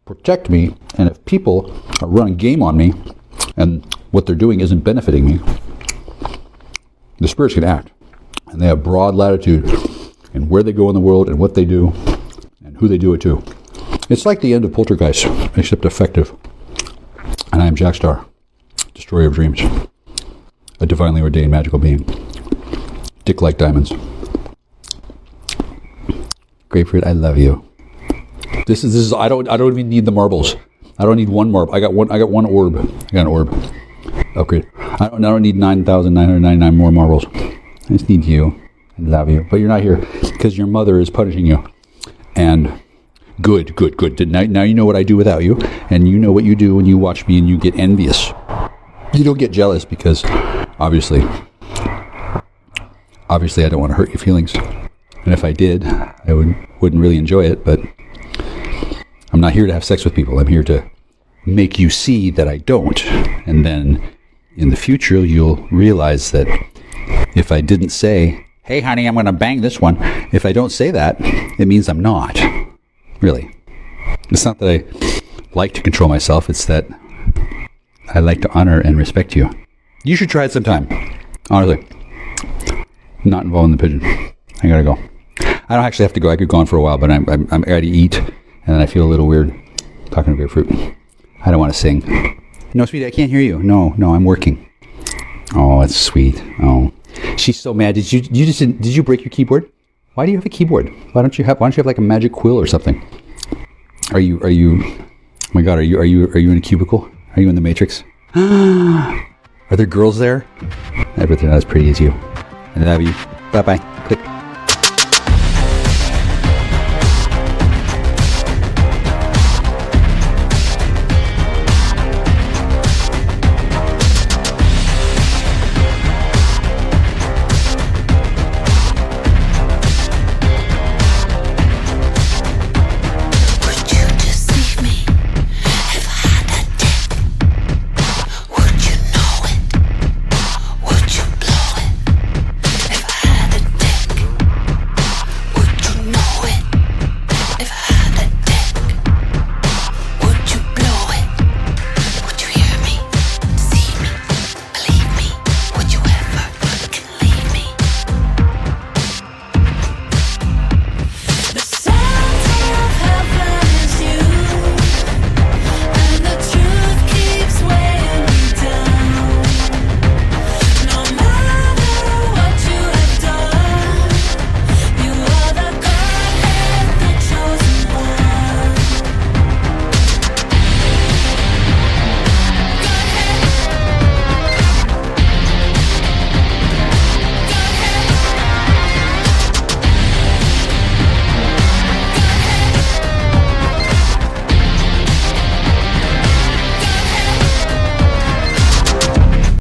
protect me, and if people are running game on me and what they're doing isn't benefiting me, the spirits can act. And they have broad latitude in where they go in the world and what they do and who they do it to. It's like the end of Poltergeist, except effective. And I am Jackstar, destroyer of dreams, a divinely ordained magical being. Dick like diamonds. Grapefruit, I love you. This is I don't even need the marbles. I don't need one marble. I got one orb. I got an orb. Upgrade. I don't need 9,999 more marbles. I just need you. I love you. But you're not here because your mother is punishing you. And good. Now you know what I do without you, and you know what you do when you watch me and you get envious. You don't get jealous because obviously I don't want to hurt your feelings. And if I did, I wouldn't really enjoy it, but I'm not here to have sex with people. I'm here to make you see that I don't. And then in the future, you'll realize that if I didn't say, hey, honey, I'm going to bang this one, if I don't say that, it means I'm not. Really. It's not that I like to control myself. It's that I like to honor and respect you. You should try it sometime. Honestly. Not involved in the pigeon. I gotta go. I don't actually have to go. I could go on for a while, but I'm ready to eat, and I feel a little weird talking to grapefruit. I don't want to sing. No, sweetie, I can't hear you. No, I'm working. Oh, that's sweet. Oh, she's so mad. Did you break your keyboard? Why do you have a keyboard? Why don't you have like a magic quill or something? Are you? Oh my God, are you in a cubicle? Are you in the Matrix? Are there girls there? I bet they're not as pretty as you. I love you. Bye-bye. Click.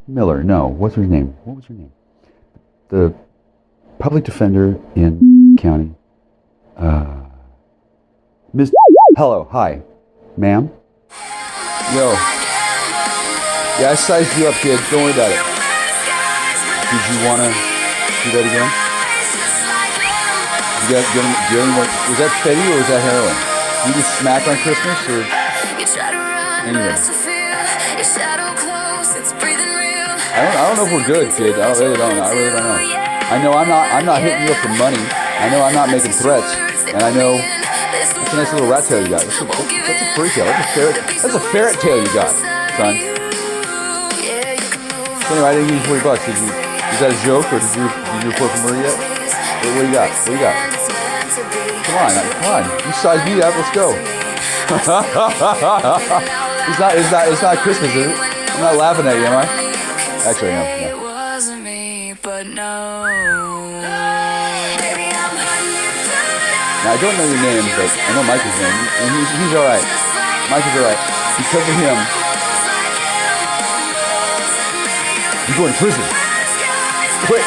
Miller, no. What's her name? What was her name? The public defender in county. Miss. Hello, hi, ma'am. Yo. Yeah, I sized you up, kid. Don't worry about it. Did you want to do that again? Was that Fetty or was that heroin? You just smack on Christmas or? Anyway. I don't know if we're good, kid. I really don't know. I know I'm not hitting you up for money. I know I'm not making threats. And I know that's a nice little rat tail you got. That's a furry tail. That's a ferret tail you got, son. So anyway, I didn't give you $40. Is that a joke or did you report for murder yet? What do you got? Come on. You sized me up. Let's go. It's not Christmas, is it? I'm not laughing at you, am I? Actually, no. It wasn't me, but no. Now, I don't know your name, but I know Mike's name, and he's all right. Mike is all right. Because of him, you're going to prison. Quick.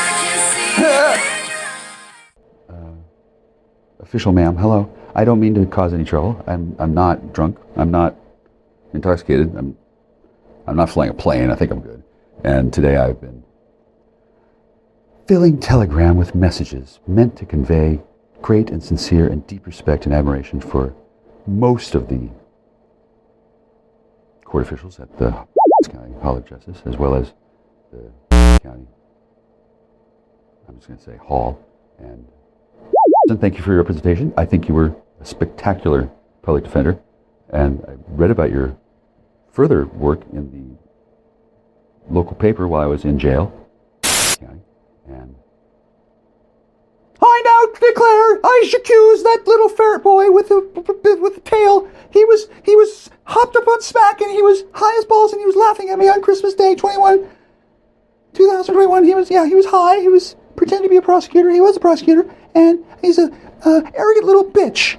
Official, ma'am. Hello. I don't mean to cause any trouble. I'm not drunk. I'm not intoxicated. I'm not flying a plane. I think I'm good. And today I've been filling Telegram with messages meant to convey great and sincere and deep respect and admiration for most of the court officials at the County Hall of Justice, as well as the county, I'm just going to say hall. And thank you for your representation. I think you were a spectacular public defender, and I read about your further work in the local paper while I was in jail. And I now declare I accuse that little ferret boy with the tail. He was hopped up on smack and he was high as balls and he was laughing at me on Christmas Day 2021. He was high. He was pretending to be a prosecutor. He was a prosecutor, and he's a arrogant little bitch.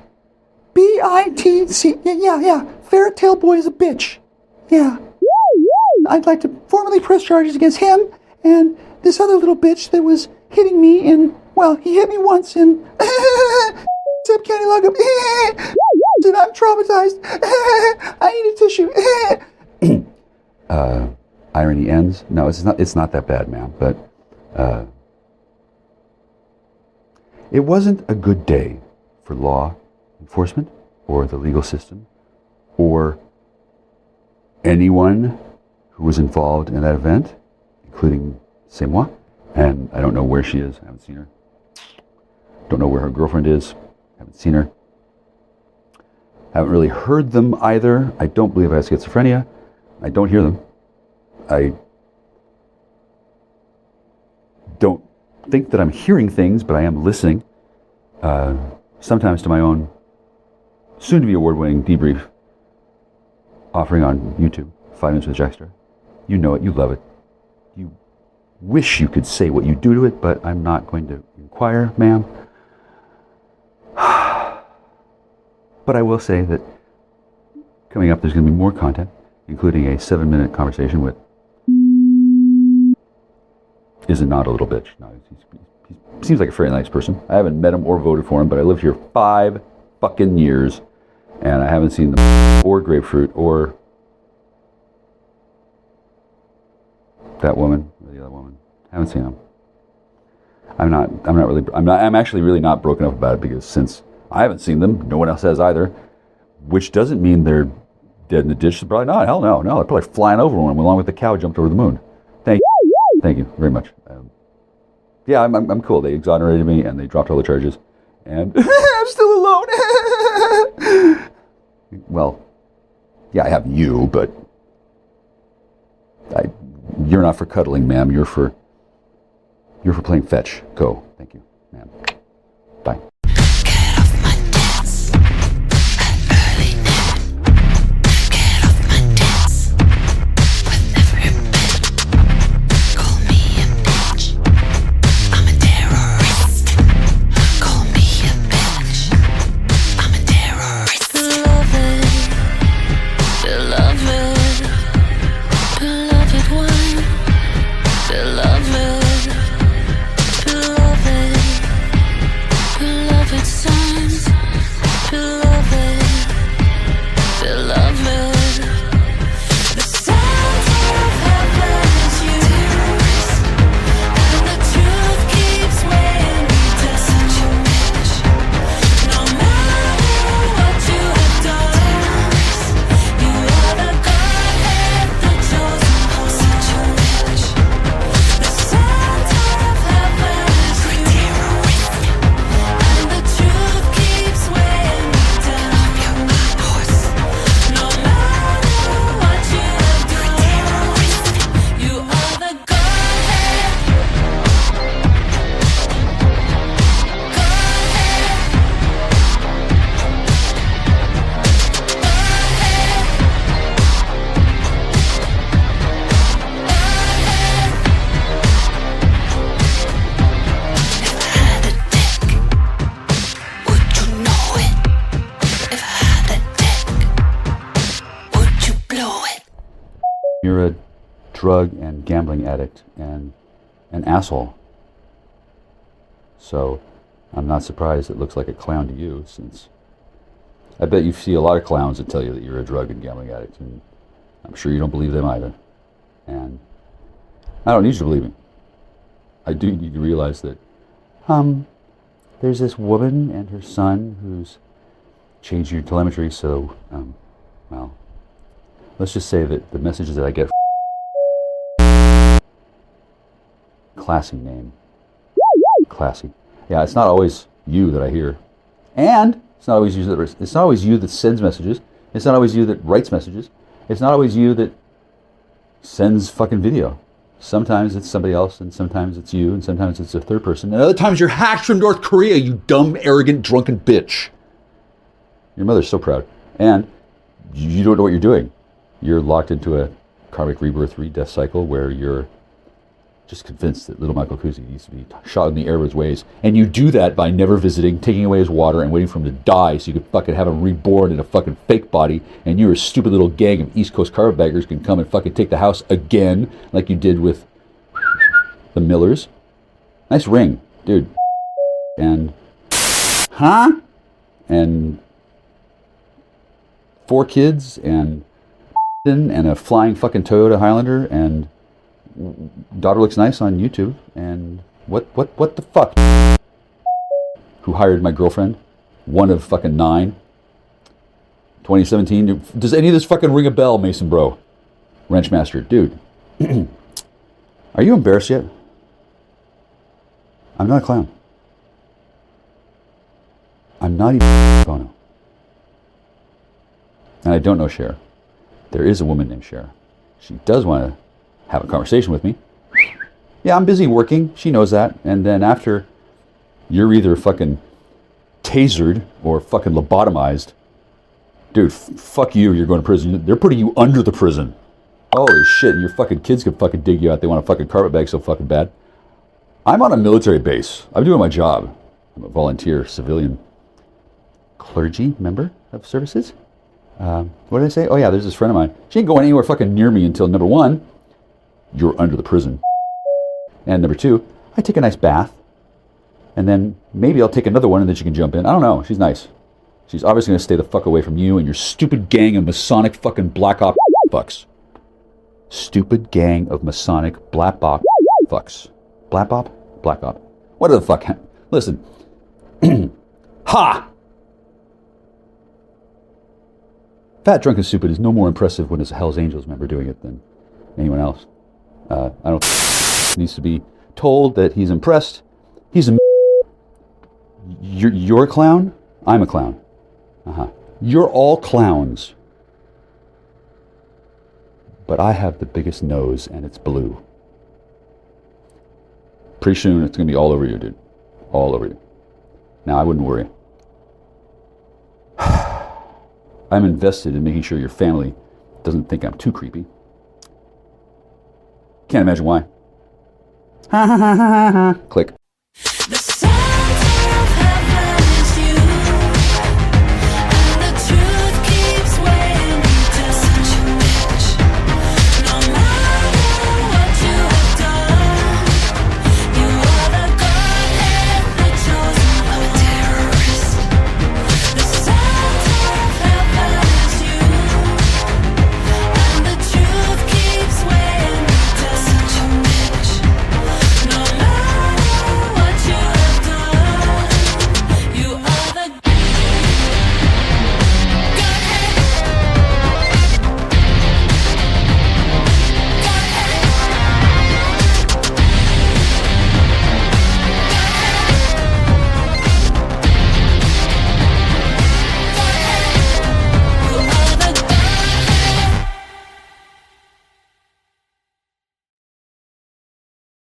B-I-T-C. Yeah. Ferret tail boy is a bitch. Yeah. I'd like to formally press charges against him and this other little bitch that was hitting me in, well, he hit me once in Zip County Lockup. And I'm traumatized. I need a tissue. Irony ends. No, it's not that bad, ma'am, but it wasn't a good day for law enforcement or the legal system or anyone who was involved in that event, including c'est moi. And I don't know where she is. I haven't seen her. Don't know where her girlfriend is. Haven't seen her. Haven't really heard them either. I don't believe I have schizophrenia. I don't hear them. I don't think that I'm hearing things, but I am listening. Sometimes to my own soon-to-be award-winning debrief offering on YouTube, 5 Minutes with Jackstar. You know it. You love it. You wish you could say what you do to it, but I'm not going to inquire, ma'am. But I will say that coming up, there's going to be more content, including a 7-minute conversation with is not a little bitch. No, he seems like a very nice person. I haven't met him or voted for him, but I lived here 5 fucking years, and I haven't seen them or grapefruit or that woman or the other woman. I haven't seen them. I'm actually really not broken up about it, because since I haven't seen them, no one else has either, which doesn't mean they're dead in the ditch. Probably not. Hell no. They're probably flying over one along with the cow jumped over the moon. Thank you very much. Yeah, I'm cool. They exonerated me and they dropped all the charges, and I'm still alone. Well, yeah, I have you, but you're not for cuddling, ma'am. You're for playing fetch. Go. Thank you, ma'am. Bye. You're a drug and gambling addict and an asshole. So I'm not surprised it looks like a clown to you, since I bet you see a lot of clowns that tell you that you're a drug and gambling addict, and I'm sure you don't believe them either. And I don't need you to believe me. I do need you to realize that there's this woman and her son who's changed your telemetry, so, well, let's just say that the messages that I get... Classy name. Classy. Yeah, it's not always you that I hear. And it's not always you that sends messages. It's not always you that writes messages. It's not always you that sends fucking video. Sometimes it's somebody else, and sometimes it's you, and sometimes it's a third person. And other times you're hacked from North Korea, you dumb, arrogant, drunken bitch. Your mother's so proud. And you don't know what you're doing. You're locked into a karmic rebirth, re-death cycle where you're just convinced that little Michael Kuzi needs to be shot in the air with his ways. And you do that by never visiting, taking away his water, and waiting for him to die so you could fucking have him reborn in a fucking fake body, and you, a stupid little gang of East Coast carpetbaggers, can come and fucking take the house again, like you did with the Millers. Nice ring, dude. And... Huh? And... 4 kids, and a flying fucking Toyota Highlander, and... daughter looks nice on YouTube, and what the fuck? Who hired my girlfriend? One of fucking 9. 2017. Does any of this fucking ring a bell, Mason bro? Wrenchmaster, dude. Are you embarrassed yet? I'm not a clown. I'm not even Bono. And I don't know Cher. There is a woman named Cher. She does want to have a conversation with me. Yeah, I'm busy working. She knows that. And then after, you're either fucking tasered or fucking lobotomized. Dude, fuck you. You're going to prison. They're putting you under the prison. Holy shit. Your fucking kids could fucking dig you out. They want a fucking carpetbag so fucking bad. I'm on a military base. I'm doing my job. I'm a volunteer civilian clergy member of services. What did I say? Oh yeah, there's this friend of mine. She ain't going anywhere fucking near me until, number 1, you're under the prison. And number 2, I take a nice bath. And then maybe I'll take another one and then she can jump in. I don't know. She's nice. She's obviously going to stay the fuck away from you and your stupid gang of Masonic fucking black op fucks. Stupid gang of Masonic black op fucks. Black op? Black op. What the fuck? Listen. Ha! Fat, Drunk, and Stupid is no more impressive when it's a Hell's Angels member doing it than anyone else. I don't think needs to be told that he's impressed. He's a... You're a clown? I'm a clown. You're all clowns. But I have the biggest nose, and it's blue. Pretty soon, it's going to be all over you, dude. All over you. Now, I wouldn't worry. I'm invested in making sure your family doesn't think I'm too creepy. Can't imagine why. Ha ha ha ha ha. Click.